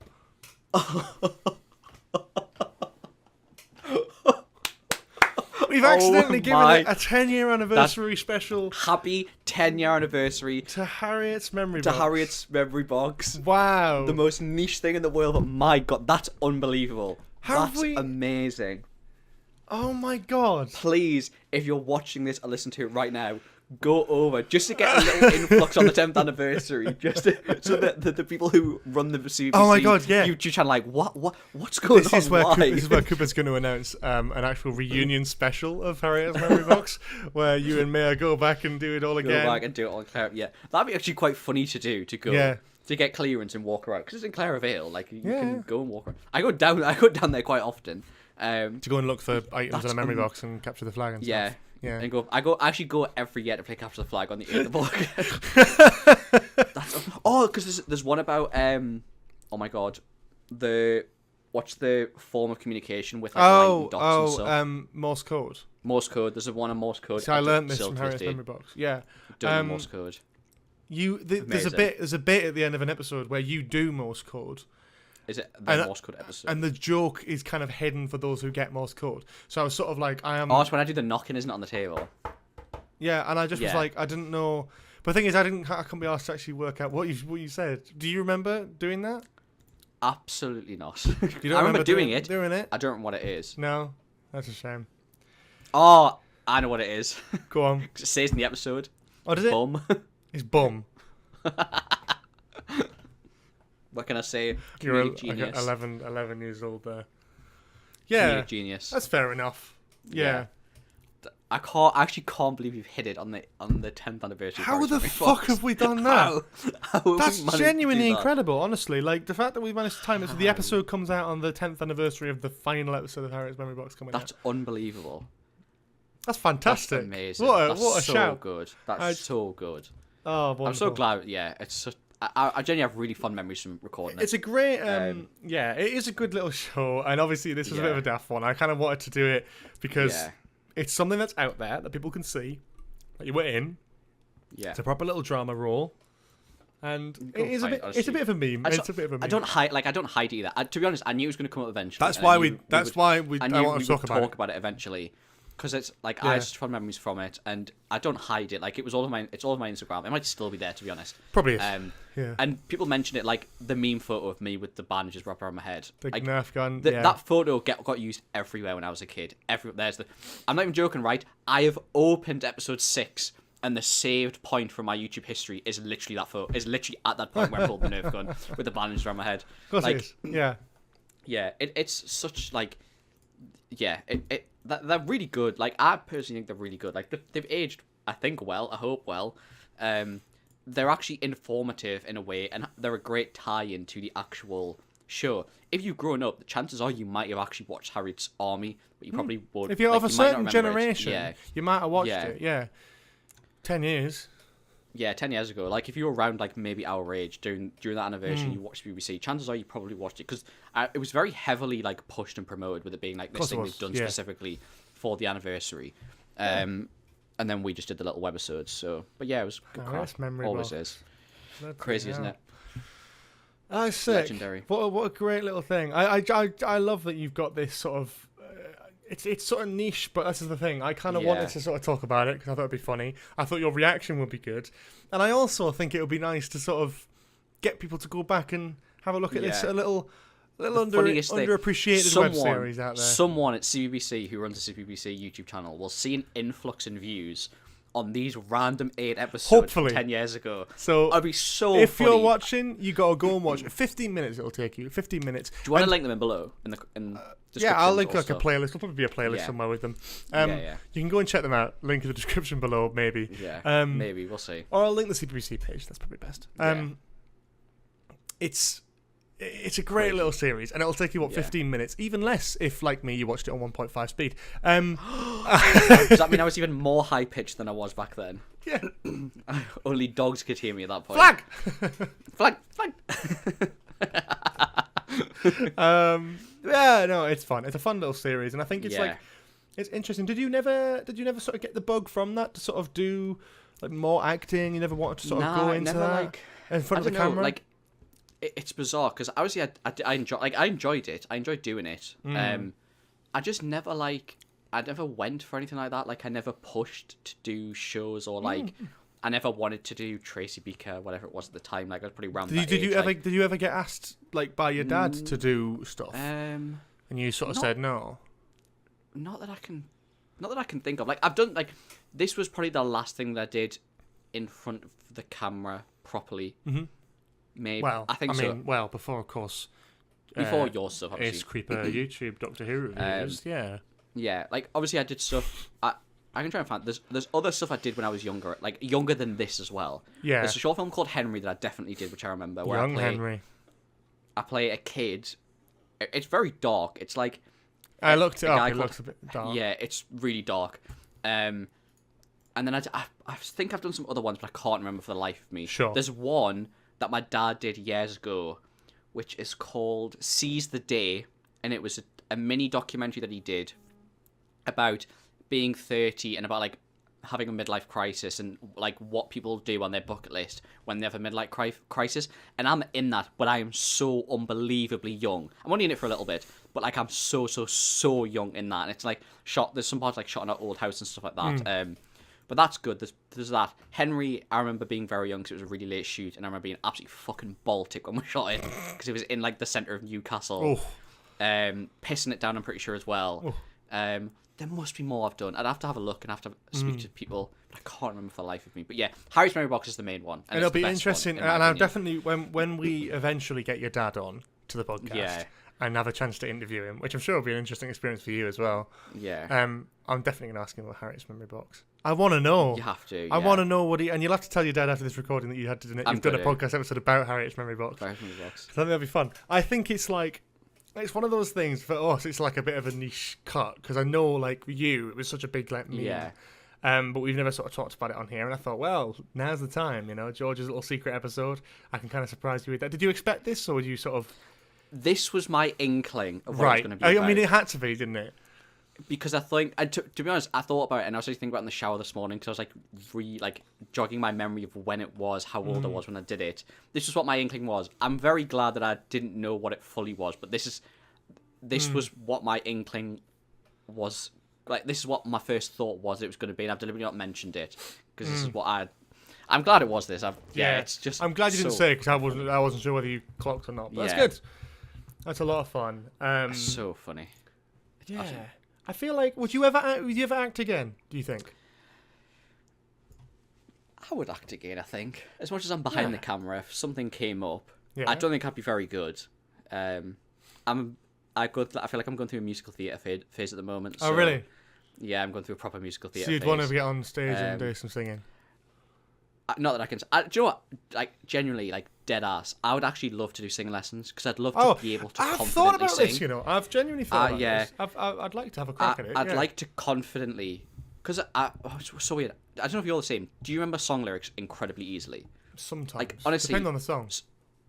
We've accidentally given my- it a 10-year anniversary special Happy 10-year anniversary to Harriet's memory to box. Harriet's memory box. Wow. The most niche thing in the world, but my God, that's unbelievable. Have That's we- amazing. Oh my god. Please, if you're watching this or listen to it right now, go over just to get a little influx on the 10th anniversary, just so that the people who run the CBBC Oh my God, yeah. YouTube channel like what's going This on? is where Why? this is where Cooper's going to announce an actual reunion special of Harriet's memory box, where you and Maya go back and do it all Go again. back and do it on Clare. Yeah, that'd be actually quite funny to do. To go. Yeah. To get clearance and walk around because it's in Clare Vale. Like you Yeah. can go and walk around. I go down there quite often. To go and look for items in a memory un- box and capture the flag and Yeah. stuff. Yeah. And I actually go every year to play capture the flag on the 8th of August. Because there's one about oh my God, what's the form of communication with like light and dots and stuff. Morse code. Morse code. There's one on Morse code. So I learned this still from to this Harriet's day. memory box. Yeah. Doing Morse code. There's a bit at the end of an episode where you do Morse code. Is it the Morse code episode? And the joke is kind of hidden for those who get Morse code. So I was sort of like, Oh, it's when I do the knocking, isn't it, on the table? Yeah, and I just was Yeah. like, I didn't know. But the thing is, I couldn't be asked to actually work out what you said. Do you remember doing that? Absolutely not. You don't I remember doing it. Doing it? I don't remember what it is. No, that's a shame. Oh, I know what it is. Go on. 'Cause it says in the episode. Oh, does it? Bum. It's bum. What can I say? You're Comedic genius. 11 years old there. Yeah, Comedic genius. that's fair enough. Yeah. I actually can't believe you've hit it on the 10th anniversary. How of the Harry's fuck Memory Box. have we done that? How have we That's managed to genuinely do that? incredible, honestly. Like, the fact that we managed to time it so the episode comes out on the 10th anniversary of the final episode of Harriet's Memory Box coming That's out. unbelievable. That's fantastic. That's amazing. What a That's so shout. good. That's so good. Oh, wonderful. I'm so glad. Yeah, it's such. I genuinely have really fun memories from recording it. It's a great, yeah, it is a good little show, and obviously this was a bit of a daft one. I kind of wanted to do it because it's something that's out there that people can see that you were in. Yeah, it's a proper little drama role, and it is it's a bit of a meme. It's a bit of a meme. I don't hide either. To be honest, I knew it was going to come up eventually. That's and why I want to talk about it eventually. Because it's like I had such fun memories from it, and I don't hide it. Like it's all of my Instagram. It might still be there, to be honest. Probably is. Yeah. And people mention it like the meme photo of me with the bandages wrapped around my head. The like, Nerf gun. That photo got used everywhere when I was a kid. I'm not even joking, right? I have opened episode 6, and the saved point from my YouTube history is literally that photo. Is literally at that point where I pulled the Nerf gun with the bandages around my head. Of course like, it is. Yeah. Yeah. It's such like. Yeah. They're really good. Like I personally think they're really good. Like they've aged, I think well. I hope well. They're actually informative in a way, and they're a great tie-in to the actual show. If you've grown up, the chances are you might have actually watched Harriet's Army, but you probably would. If you're like, of a you might not certain remember it. generation, you might have watched it. Yeah. 10 years. Yeah, 10 years ago. Like, if you were around, like, maybe our age during that anniversary, you watched BBC, chances are you probably watched it, because it was very heavily, like, pushed and promoted with it being, like, this thing we've done specifically for the anniversary. And then we just did the little webisodes, so... But, yeah, it was good crap. Always is. Crazy, isn't it? That's sick. Legendary. What a great little thing. I love that you've got this sort of... It's sort of niche, but this is the thing. I kind of wanted to sort of talk about it because I thought it'd be funny. I thought your reaction would be good, and I also think it would be nice to sort of get people to go back and have a look at this a little underappreciated web series out there. Someone at CBBC who runs the CBBC YouTube channel will see an influx in views on these random 8 episodes Hopefully. from 10 years ago. So I'd be so if funny. you're watching, you gotta go and watch it. 15 minutes it'll take you. 15 minutes. Do you want to link them in below? Yeah, I'll link like a playlist. There'll probably be a playlist somewhere with them. You can go and check them out. Link in the description below, maybe. Yeah, maybe. We'll see. Or I'll link the CBBC page. That's probably best. It's a great little series, and it'll take you 15 minutes, even less if, like me, you watched it on 1.5 speed. Does that mean I was even more high pitched than I was back then? Yeah. Only dogs could hear me at that point. Flag. Yeah, no, it's fun. It's a fun little series, and I think it's like it's interesting. Did you never sort of get the bug from that to sort of do like more acting? You never wanted to sort of go into that like in front of the camera? Like it's bizarre because obviously I enjoyed it. I enjoyed doing it. I just never I never went for anything like that. Like I never pushed to do shows or like I never wanted to do Tracy Beaker, whatever it was at the time. Like I was pretty around that age. Did you ever get asked like by your dad to do stuff? And you sort of said no. Not that I can think of. Like I've done like this was probably the last thing that I did in front of the camera properly. Maybe. Well, I mean, well, before of course. Before your stuff, obviously. Ace Creeper YouTube Doctor Who reviews. Yeah, like obviously I did stuff. I can try and find. There's other stuff I did when I was younger, like younger than this as well. Yeah. There's a short film called Henry that I definitely did, which I remember. Where Henry. I play a kid. It's very dark. It's like. I looked it up. It looks a bit dark. Yeah, it's really dark. And then I think I've done some other ones, but I can't remember for the life of me. Sure. There's one that my dad did years ago, which is called Seize the Day, and it was a mini documentary that he did about being 30 and about like having a midlife crisis and like what people do on their bucket list when they have a midlife crisis. And I'm in that, but I am so unbelievably young. I'm only in it for a little bit, but like I'm so young in that. And it's like there's some parts like shot in our old house and stuff like that. But that's good. There's that. Henry, I remember being very young because it was a really late shoot, and I remember being absolutely fucking Baltic when we shot it because it was in like the centre of Newcastle. Pissing it down, I'm pretty sure as well. There must be more I've done. I'd have to have a look and have to speak to people, but I can't remember for the life of me. But yeah, Harriet's Memory Box is the main one. And it'll be interesting, and I'll definitely when we eventually get your dad on to the podcast and have a chance to interview him, which I'm sure will be an interesting experience for you as well. Yeah. I'm definitely going to ask him about Harriet's Memory Box. I want to know. You have to. I want to know and you'll have to tell your dad after this recording that you've done a podcast episode about Harriet's Memory Box. Harriet's Memory Box. I think that'll be fun. I think it's one of those things for us. It's like a bit of a niche cut because I know, like you, it was such a big meme. Yeah. But we've never sort of talked about it on here, and I thought, well, now's the time. You know, George's little secret episode. I can kind of surprise you with that. Did you expect this, or would you sort of? This was my inkling of what it was going to be. I mean, it had to be, didn't it? Because I think, to be honest, I thought about it, and I was just thinking about it in the shower this morning because I was like jogging my memory of when it was, how old I was when I did it. This is what my inkling was. I'm very glad that I didn't know what it fully was, but this was what my inkling was. Like, this is what my first thought was it was going to be, and I've deliberately not mentioned it because this is what I'm glad it was this. It's just. I'm glad you didn't say it because I wasn't sure whether you clocked or not. But that's good. That's a lot of fun. So funny. Yeah. I feel like would you ever act again? Do you think? I would act again. I think as much as I'm behind the camera, if something came up, I don't think I'd be very good. I feel like I'm going through a musical theatre phase at the moment. So, oh really? Yeah, I'm going through a proper musical theatre. So you'd want to get on stage and do some singing? Not that I can. Do you know what? Like genuinely, like dead ass. I would actually love to do singing lessons because I'd love to be able to. I've confidently thought about sing. this. You know, I've genuinely thought about this. I'd like to have a crack at it. I'd like to confidently, because it's so weird. I don't know if you're the same. Do you remember song lyrics incredibly easily? Sometimes, like honestly, depending on the songs.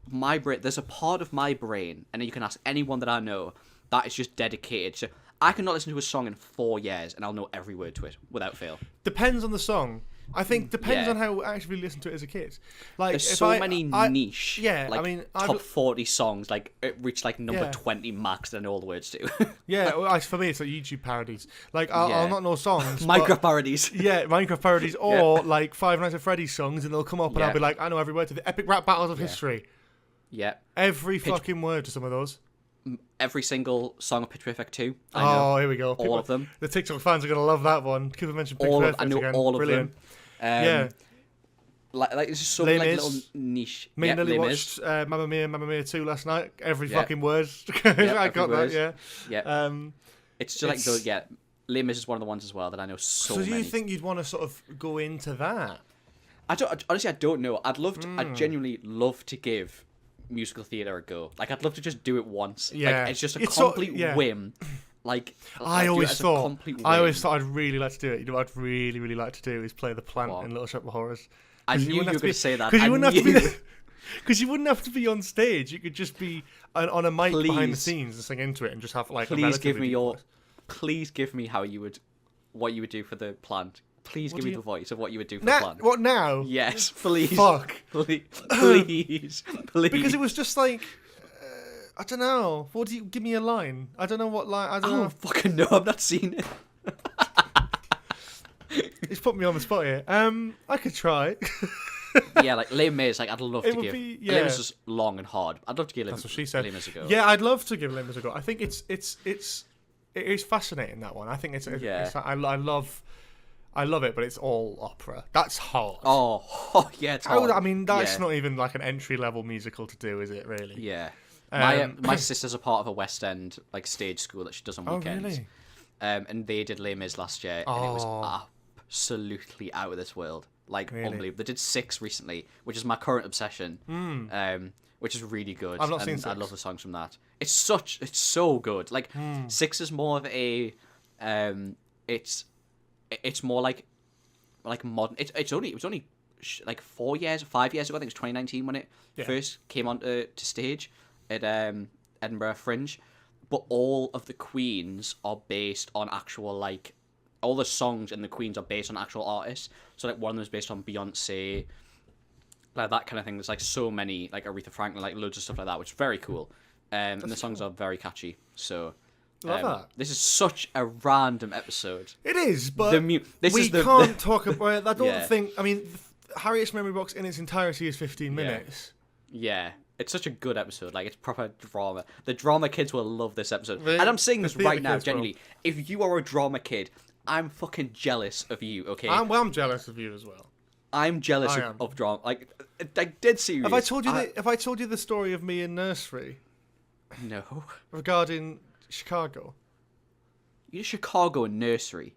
My brain. There's a part of my brain, and you can ask anyone that I know that is just dedicated to. I can not listen to a song in 4 years, and I'll know every word to it without fail. Depends on the song. I think depends on how I actually listened to it as a kid. Like there's so many niche. Yeah, like, I mean, top 40 songs. Like it reached like number 20 max that I know all the words to. Yeah, for me it's like YouTube parodies. Like I'll not know songs. Minecraft parodies. Yeah, Minecraft parodies, or like Five Nights at Freddy's songs, and they'll come up and I'll be like, I know every word to the epic rap battles of history. Yeah. Every fucking word to some of those. Every single song of Pitch Perfect 2. I know. Oh, here we go. All of them. The TikTok fans are going to love that one. Cooper mentioned Pitch Perfect I know again. all of Brilliant. them. Like it's just so many like, little niche. Me nearly watched Mamma Mia 2 last night. Every fucking word. I got that, yeah. It's just like, Les Mis is one of the ones as well that I know so many. So do you think you'd want to sort of go into that? Honestly, I don't know. I'd genuinely love to give musical theatre a go. Like, I'd love to just do it once. Yeah. Like, it's just a complete whim. Like, I always thought I'd really like to do it. You know what I'd really, really like to do is play the plant in Little Shop of Horrors. I knew you were going to say that. Because you wouldn't have to be on stage. You could just be on a mic behind the scenes and sing into it and just have like Please give me what you would do for the plant. Please give me the voice of what you would do for now, fun. what now? Yes, please. Fuck. Please. Because it was just like, I don't know. What do you give me a line? I don't know what line. I don't know. Fucking no, I've not seen it. He's put me on the spot here. I could try. Yeah, like Les Mis, like I'd love to give. Les Mis is long and hard. I'd love to give Les Mis a go. Yeah, I'd love to give Les Mis a go. I think it is fascinating, that one. I think it's I love it, but it's all opera. That's hard. Oh yeah, it's hard. I mean, that's not even like an entry level musical to do, is it? Really? Yeah. My sister's a part of a West End like stage school that she does on weekends. Oh, really? And they did Les Mis last year, and it was absolutely out of this world. Like, unbelievable. They did 6 recently, which is my current obsession. Which is really good. I've not seen 6. I love the songs from that. It's so good. Like 6 is more of a it's more like modern. It was only like 5 years ago. I think it was 2019 when it first came on to stage at Edinburgh Fringe. But all of the queens are based on actual like. All the songs in the Queens are based on actual artists. So like one of them is based on Beyonce, like that kind of thing. There's like so many, like Aretha Franklin, like loads of stuff like that, which is very cool. And the songs are very catchy. So love that. This is such a random episode. It is, but we can't talk about it. I don't think. I mean, Harriet's Memory Box in its entirety is 15 minutes. Yeah. It's such a good episode. Like, it's proper drama. The drama kids will love this episode. Really? And I'm saying this right now, genuinely. If you are a drama kid, I'm fucking jealous of you, okay? I'm jealous of you as well. I'm jealous of drama. Like dead serious. Have I told you the story of me in nursery? No. Regarding Chicago. You did Chicago in nursery.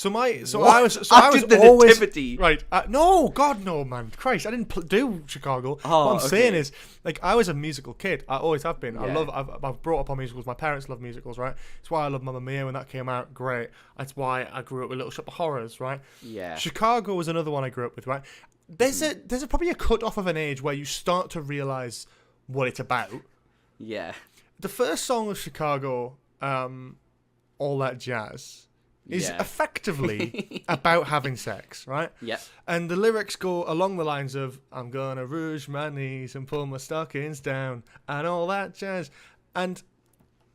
I was always nativity. Right. No, God, no, man. Christ, I didn't do Chicago. What I'm saying is, like, I was a musical kid. I always have been. Yeah. I've brought up on musicals. My parents love musicals, right? That's why I love Mamma Mia when that came out. Great. That's why I grew up with Little Shop of Horrors, right? Yeah. Chicago was another one I grew up with, right? There's probably a cut off of an age where you start to realize what it's about. Yeah. The first song of Chicago, All That Jazz, is effectively about having sex, right? Yeah. And the lyrics go along the lines of, I'm gonna rouge my knees and pull my stockings down and all that jazz. And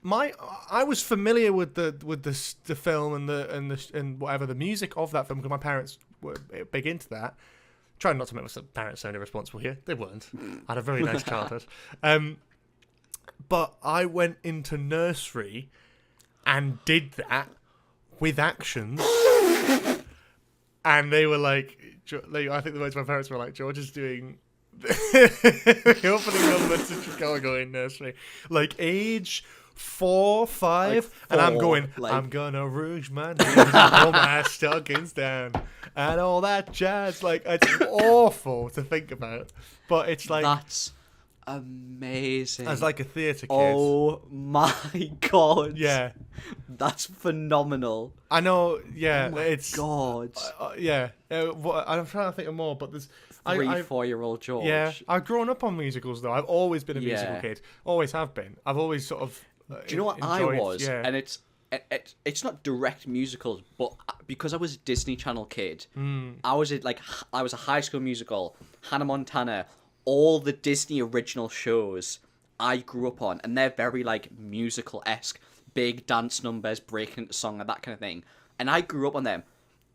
I was familiar with the film and whatever the music of that film because my parents were big into that. Trying not to make my parents sound irresponsible here. They weren't. I had a very nice childhood. But I went into nursery and did that with actions, and they were like, I think the words of my parents were like, George is doing the opening number to Chicago in nursery, like age 4, 5, like 4, and I'm going, like... I'm gonna rouge my knees and pull my stockings down and all that jazz. Like, it's awful to think about, but it's like that's amazing. As like a theatre kid. Oh my god. Yeah. That's phenomenal. I know, yeah. Oh my god. Yeah. I'm trying to think of more, but there's... 4-year-old George. Yeah. I've grown up on musicals, though. I've always been a musical kid. Always have been. I've always sort of... Do you know what I was? Yeah. And it's not direct musicals, but because I was a Disney Channel kid, I was a High School Musical, Hannah Montana, all the Disney original shows I grew up on, and they're very like musical-esque, big dance numbers, breaking into song and that kind of thing. And I grew up on them.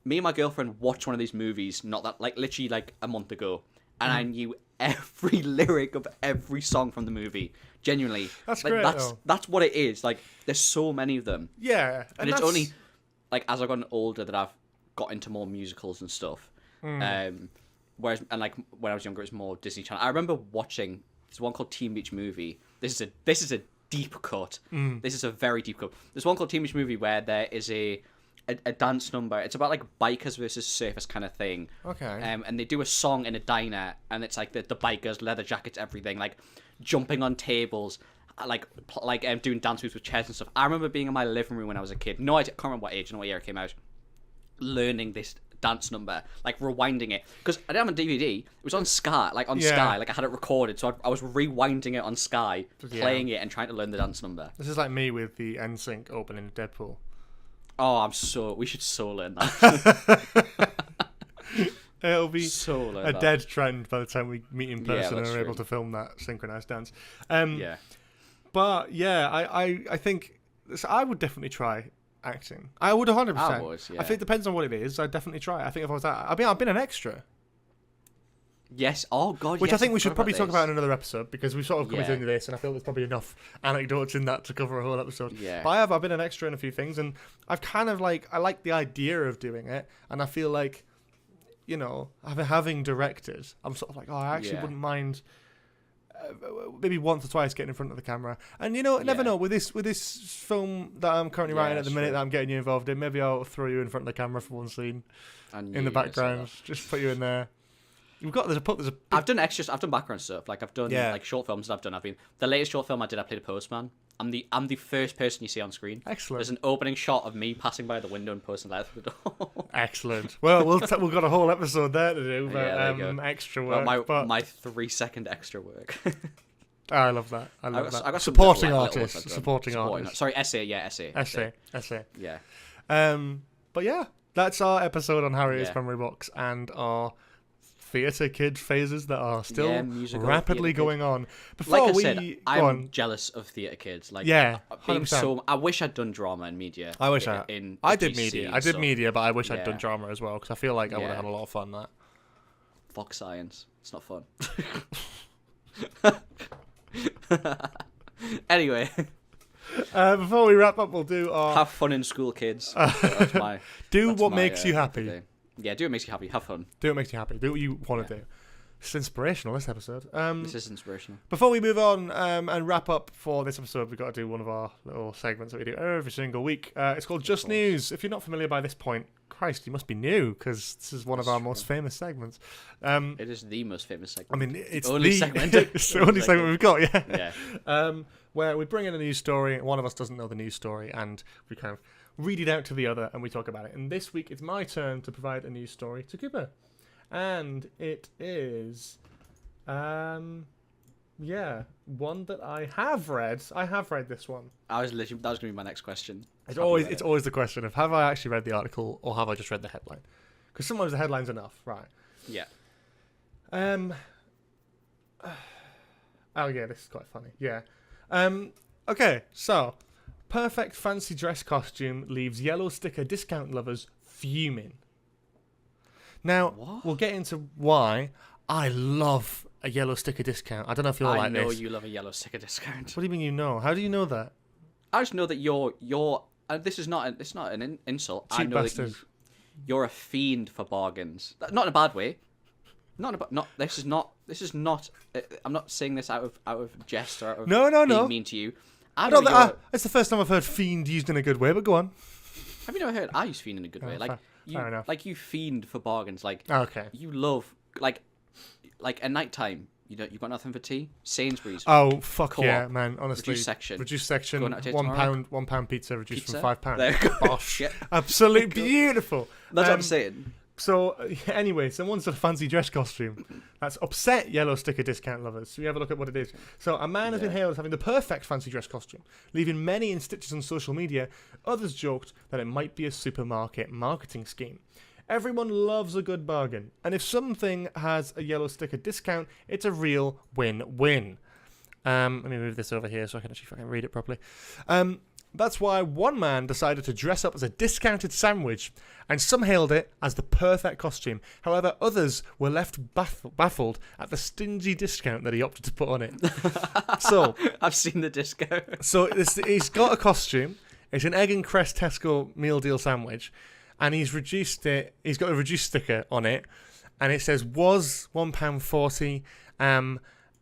Me and my girlfriend watched one of these movies, not that like literally like a month ago, and I knew every lyric of every song from the movie. Genuinely, that's like, great. That's what it is. Like, there's so many of them. Yeah, and it's only like as I've gotten older that I've got into more musicals and stuff. Whereas, and like when I was younger, it was more Disney Channel. I remember watching this one called Teen Beach Movie. This is a deep cut. This is a very deep cut. There's one called Teen Beach Movie where there is a dance number. It's about like bikers versus surfers kind of thing. Okay. And they do a song in a diner, and it's like the bikers, leather jackets, everything, like jumping on tables, like doing dance moves with chairs and stuff. I remember being in my living room when I was a kid. No, I can't remember what age and what year it came out. Learning this dance number, like rewinding it, because I didn't have a DVD. It was on Sky, Sky. Like I had it recorded, so I was rewinding it on Sky, playing it and trying to learn the dance number. This is like me with the NSYNC opening of Deadpool. Oh, we should so learn that. It'll be So learn a that. dead trend by the time we meet in person and that's are able true. to film that synchronized dance. Yeah. But yeah, I think I would definitely try acting. I would 100%. I would, yeah. I think it depends on what it is. I'd definitely try. I think if I was that, I've been an extra. Yes. Oh God. Which yes, I think we should forgot probably talk this. about in another episode because we've sort of come Yeah. into this, and I feel there's probably enough anecdotes in that to cover a whole episode. Yeah. But I've been an extra in a few things, and I've kind of I like the idea of doing it, and I feel like, having directed, I'm sort of like, I actually Yeah. wouldn't mind maybe once or twice getting in front of the camera. And never Yeah. know with this film that I'm currently writing at the minute true. that I'm getting you involved in. Maybe I'll throw you in front of the camera for one scene in the background, just put you in there. There's a I've done extras. I've done background stuff. Like I've done Yeah. like short films. I've been the latest short film I did. I played a postman. I'm the first person you see on screen. Excellent. There's an opening shot of me passing by the window and posting light through the door. Excellent. Well, we've got a whole episode there to do, but Yeah, there you go. extra work. Well, my 3-second extra work. I love that. I love that. I got some supporting little artists. ones I've done. Supporting artists. Sorry, essay. Yeah, essay. Essay. Yeah. But yeah, that's our episode on Harriet's Yeah. Memory Box and our theatre kid phases that are still musical rapidly theatre kid. going on. Before Like I we said, go I'm on, jealous of theatre kids. Like, Yeah, being 100%. I wish I'd done drama and media. I wish I did media. I did media, but I wish I'd Yeah. done drama as well because I feel like I would have Yeah. had a lot of fun that. Fuck science. It's not fun. Anyway, Before we wrap up, we'll do our have fun in school, kids. That's my, do that's what my, makes you happy. thing. Yeah, do what makes you happy. Have fun. Do what makes you happy. Do what you want to do. It's inspirational, this episode. This is inspirational. Before we move on and wrap up for this episode, we've got to do one of our little segments that we do every single week. It's called Just News. If you're not familiar by this point, Christ, you must be new because this is one of our most famous segments. It is the most famous segment. I mean, it's only the segment. it's the only segment we've got, Yeah. where we bring in a news story, and one of us doesn't know the news story, and we kind of read it out to the other, and we talk about it. And this week, it's my turn to provide a news story to Cooper. And it is... one that I have read. I have read this one. That was going to be my next question. It's always the question of have I actually read the article or have I just read the headline? Because sometimes the headline's enough, right? Yeah. Oh yeah, this is quite funny. Yeah. Okay, so perfect fancy dress costume leaves yellow sticker discount lovers fuming. Now What? we'll get into why I love a yellow sticker discount. I don't know if you're I like know this. you love a yellow sticker discount. What do you mean you know? How do you know that? I just know that you're. This is not an insult. I Cheap know bastard. that you're a fiend for bargains. Not in a bad way. This is not. I'm not saying this out of jest or out of No. being mean to you. I don't think it's the first time I've heard fiend used in a good way, but go on. Have you never heard? I use fiend in a good way. Like fair enough. Like you fiend for bargains. Like Okay. you love like at night time. You got nothing for tea. Sainsbury's. Oh fuck Co-op. yeah, man! Honestly, Reduced section. Reduced section. Going out to £1 pizza reduced Pizza? from £5. There you go. Bosh. Yeah. Absolutely beautiful. That's what I'm saying. So anyway, someone's a fancy dress costume that's upset yellow sticker discount lovers. So we have a look at what it is. So a man has been hailed as having the perfect fancy dress costume, leaving many in stitches on social media. Others joked that it might be a supermarket marketing scheme. Everyone loves a good bargain, and if something has a yellow sticker discount, it's a real win-win. Let me move this over here so I can actually fucking read it properly. That's why one man decided to dress up as a discounted sandwich, and some hailed it as the perfect costume. However, others were left baffled at the stingy discount that he opted to put on it. So I've seen the disco. So he's got a costume. It's an egg and cress Tesco meal deal sandwich, and he's reduced it. He's got a reduced sticker on it, and it says was £1.40,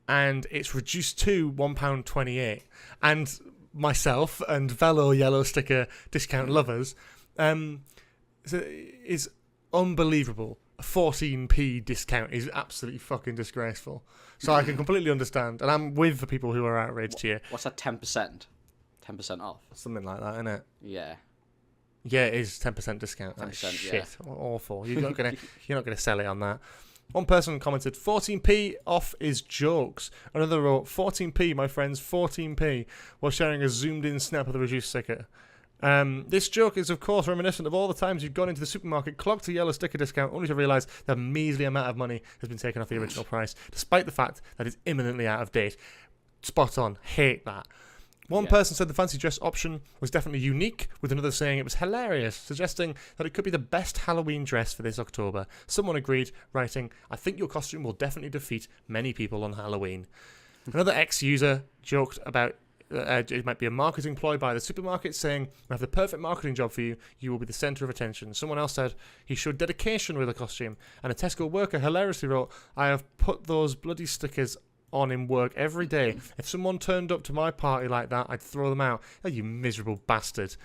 and it's reduced to £1.28. And myself and fellow yellow sticker discount lovers, is unbelievable. A 14p discount is absolutely fucking disgraceful. So I can completely understand, and I'm with the people who are outraged here. What's that? 10%. 10% off. Something like that, isn't it? Yeah. Yeah, it is 10% discount. That's 10%, shit. Awful. You're not gonna sell it on that. One person commented, 14p off is jokes. Another wrote, 14p, my friends, 14p, while sharing a zoomed in snap of the reduced sticker. This joke is, of course, reminiscent of all the times you've gone into the supermarket, clocked a yellow sticker discount, only to realise that a measly amount of money has been taken off the original price, despite the fact that it's imminently out of date. Spot on. Hate that. One person said the fancy dress option was definitely unique, with another saying it was hilarious, suggesting that it could be the best Halloween dress for this October. Someone agreed, writing, "I think your costume will definitely defeat many people on Halloween." Another ex-user joked about it might be a marketing ploy by the supermarket, saying, "We have the perfect marketing job for you. You will be the centre of attention." Someone else said he showed dedication with a costume, and a Tesco worker hilariously wrote, "I have put those bloody stickers on in work every day. If someone turned up to my party like that, I'd throw them out." Oh, you miserable bastard.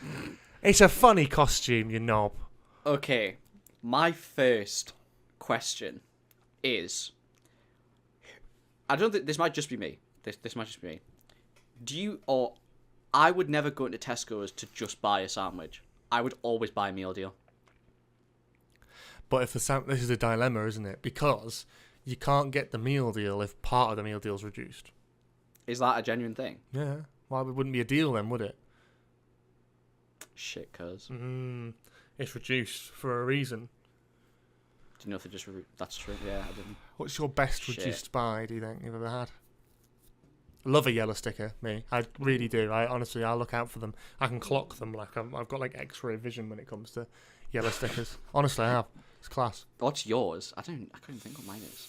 It's a funny costume, you knob. Okay, my first question is, I don't think this might just be me. This might just be me. I would never go into Tesco's to just buy a sandwich. I would always buy a meal deal. But if this is a dilemma, isn't it? Because you can't get the meal deal if part of the meal deal is reduced. Is that a genuine thing? Yeah. Why it wouldn't be a deal then, would it? Shit, cuz. It's reduced for a reason. Do you know if it just... That's true, yeah, I didn't. What's your best reduced buy, do you think, you've ever had? Love a yellow sticker, me. I really do. I look out for them. I can clock them. Like I've got like X-ray vision when it comes to yellow stickers. Honestly, I have. It's class. What's yours? I can't even think what mine is.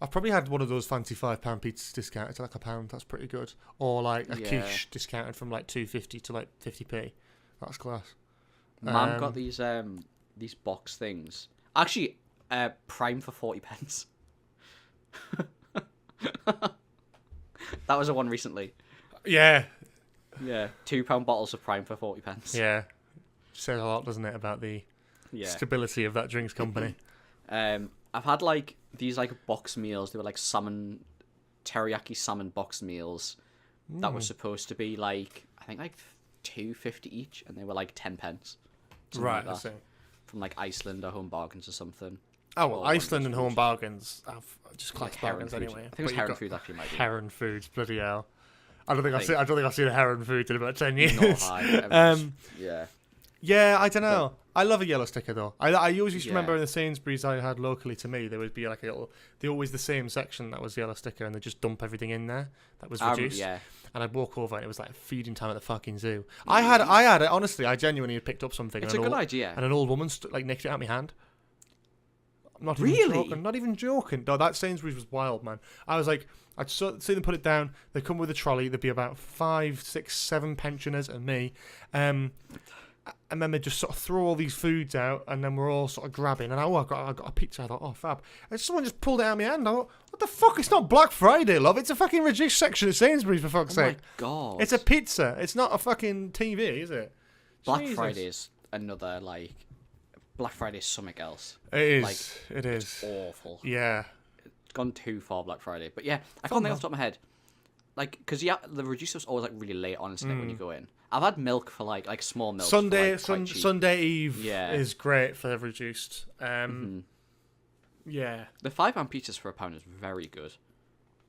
I've probably had one of those fancy £5 pizzas discounted to like £1. That's pretty good. Or like a quiche discounted from like 2.50 to like 50p. That's class. Mum got these box things. Actually, Prime for 40p. That was a one recently. Yeah. Yeah, £2 bottles of Prime for 40p. Yeah. Says a lot, doesn't it, about the stability of that drinks company. I've had like these like box meals. They were like teriyaki salmon box meals that were supposed to be like, I think like £2.50 each, and they were like 10p. Right, like I see. From like Iceland or Home Bargains or something. Oh, well, Iceland and Home Bargains have just class like bargains food. anyway. I think it was Heron Foods actually might be. Heron Foods, bloody hell. I don't think I've seen a Heron Foods in about 10 years. Not high. Yeah. Yeah, I don't know. I love a yellow sticker though. I always used to remember in the Sainsbury's I had locally to me, there would be like always the same section that was yellow sticker, and they just dump everything in there that was reduced. Yeah. And I'd walk over and it was like feeding time at the fucking zoo. I had it, honestly, I genuinely had picked up something. It's a good idea. And an old woman nicked it out of my hand. I'm not even really? joking. Not even joking. No, that Sainsbury's was wild, man. I was like, I'd see them put it down. They'd come with a trolley. There'd be about 5, 6, 7 pensioners and me. And then they just sort of throw all these foods out, and then we're all sort of grabbing. And I got a pizza. I thought, oh, fab. And someone just pulled it out of my hand. I thought, what the fuck? It's not Black Friday, love. It's a fucking reduced section at Sainsbury's, for fuck's sake. Oh, my God. It's a pizza. It's not a fucking TV, is it? Black Friday is another, like... Black Friday is something else. It is. Like, it is. It's awful. Yeah. It's gone too far, Black Friday. But yeah, I can't think off the top of my head. Like, because the reduced stuff's always like really late on, isn't it, when you go in? I've had milk for like small milk. Sunday Eve Yeah. is great for the reduced. Yeah. The £5 pizzas for £1 is very good.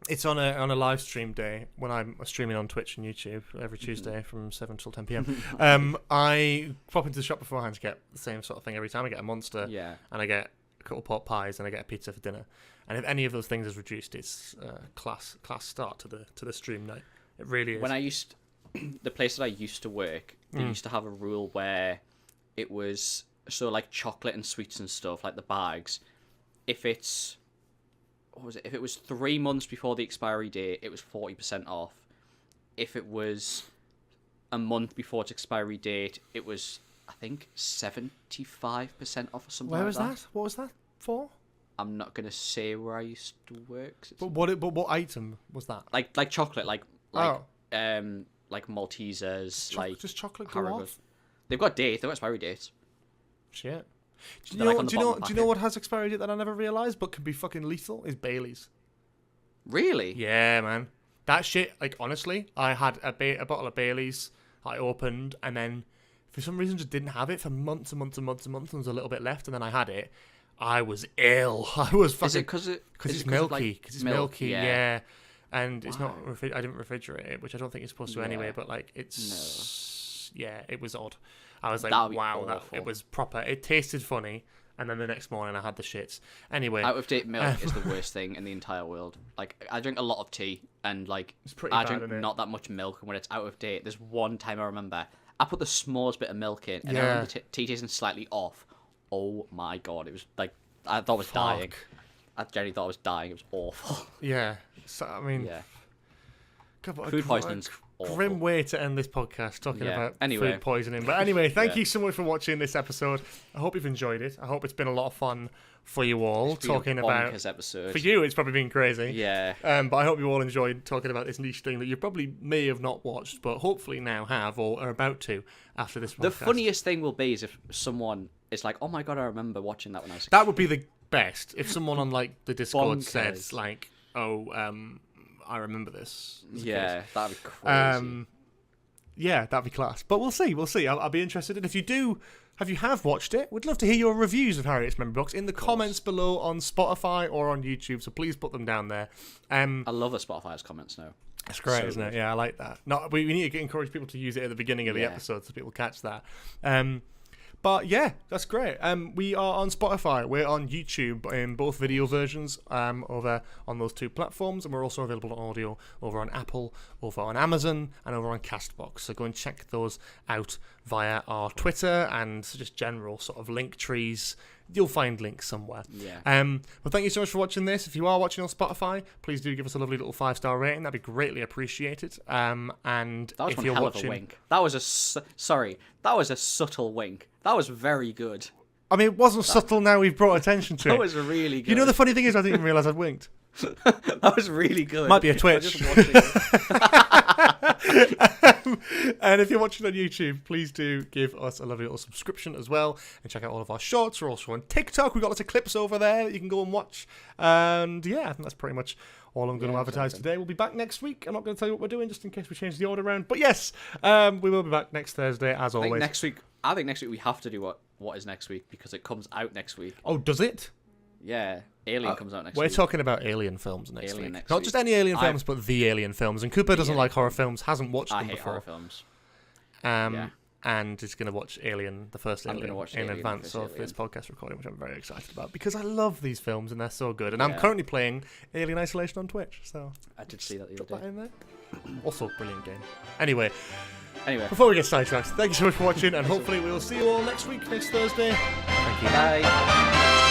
It's on a live stream day when I'm streaming on Twitch and YouTube every Tuesday from 7 till 10 p.m. I pop into the shop beforehand to get the same sort of thing every time. I get a Monster, and I get a couple pot pies, and I get a pizza for dinner. And if any of those things is reduced, it's class start to the stream night. It really is. When the place that I used to work, they used to have a rule where it was like chocolate and sweets and stuff, like the bags. If it's If it was 3 months before the expiry date, it was 40% off. If it was a month before its expiry date, it was, I think, 75% off or something. Where was that? What was that for? I'm not gonna say where I used to work. But what item was that? Like chocolate, like Maltesers, like just chocolate go off? They've got dates. They've got expiry dates. Shit. Do you know what has expiry date that I never realised but can be fucking lethal? Is Bailey's. Really? Yeah, man. That shit, like, honestly, I had a bottle of Bailey's I opened, and then for some reason just didn't have it for months and months and months and months, and there was a little bit left, and then I had it. I was ill. I was fucking... Is it because it's milky. Because it's milky, yeah. And it's not... I didn't refrigerate it, which I don't think you're supposed to anyway, but, like, it's... it was odd. I was like, That'd be wow, awful. it was proper. It tasted funny, and then the next morning I had the shits. Anyway, Out of date milk is the worst thing in the entire world. Like, I drink a lot of tea, and like it's pretty I bad, drink isn't it? not that much milk, and when it's out of date, there's one time I remember I put the smallest bit of milk in, and I remember the tea tasting slightly off. Oh my god, it was like I thought I was dying. I genuinely thought I was dying. It was awful. Yeah. So I mean, Yeah. God, what a Food poisoning's awful. grim way to end this podcast talking about Anyway. food poisoning. But anyway, thank you so much for watching this episode. I hope you've enjoyed it. I hope it's been a lot of fun for you all It's been talking a about. bonkers episode. For you, it's probably been crazy. Yeah. But I hope you all enjoyed talking about this niche thing that you probably may have not watched, but hopefully now have or are about to after this podcast. The funniest thing will be is if someone is like, "Oh my god, I remember watching that when I was a kid." That would be the best if someone on like the Discord Bonkers. said like, "Oh, I remember this." as a Yeah, kid." that'd be crazy. Yeah, that'd be class. But we'll see. I'll be interested. And if you do, if you have watched it, we'd love to hear your reviews of Harriet's Memory Box in the comments below on Spotify or on YouTube. So please put them down there. I love the Spotify's comments now. It's great, So isn't it? good. Yeah, I like that. We need to encourage people to use it at the beginning of the Yeah. episode so people catch that. But yeah, that's great. We are on Spotify. We're on YouTube in both video versions over on those two platforms. And we're also available on audio over on Apple, over on Amazon, and over on CastBox. So go and check those out via our Twitter and just general sort of link trees. You'll find links somewhere. Yeah. Well, thank you so much for watching this. If you are watching on Spotify, please do give us a lovely little 5-star rating. That'd be greatly appreciated. And That was if one you're hell watching, of a wink. That was that was a subtle wink. That was very good. I mean, it wasn't subtle. Now we've brought attention to That it. was really good. You know, the funny thing is, I didn't even realise I'd winked. That was really good. Might be a I Twitch. just watched it. And if you're watching on YouTube, please do give us a lovely little subscription as well. And check out all of our shorts. We're also on TikTok. We've got lots of clips over there that you can go and watch. And yeah, I think that's pretty much all I'm going to advertise today. We'll be back next week. I'm not going to tell you what we're doing just in case we change the order around. But yes, we will be back next Thursday as always. I think next week we have to do what is next week because it comes out next week. Oh, does it? Yeah, Alien comes out next We're week. talking about Alien films next Alien week. next Not week. just any Alien films, but the Alien films. And Cooper doesn't like horror films, hasn't watched I them hate before. horror films. Yeah. And is going to watch Alien, the first I'm Alien, gonna watch in Alien, the advance first of Alien. this podcast recording, which I'm very excited about because I love these films and they're so good. And I'm currently playing Alien Isolation on Twitch, so I did see that the put other that day. in there. Also, brilliant game. Anyway, Anyway, before we get sidetracked, thank you so much for watching, and hopefully we'll see you all next week, next Thursday. Thank you. bye.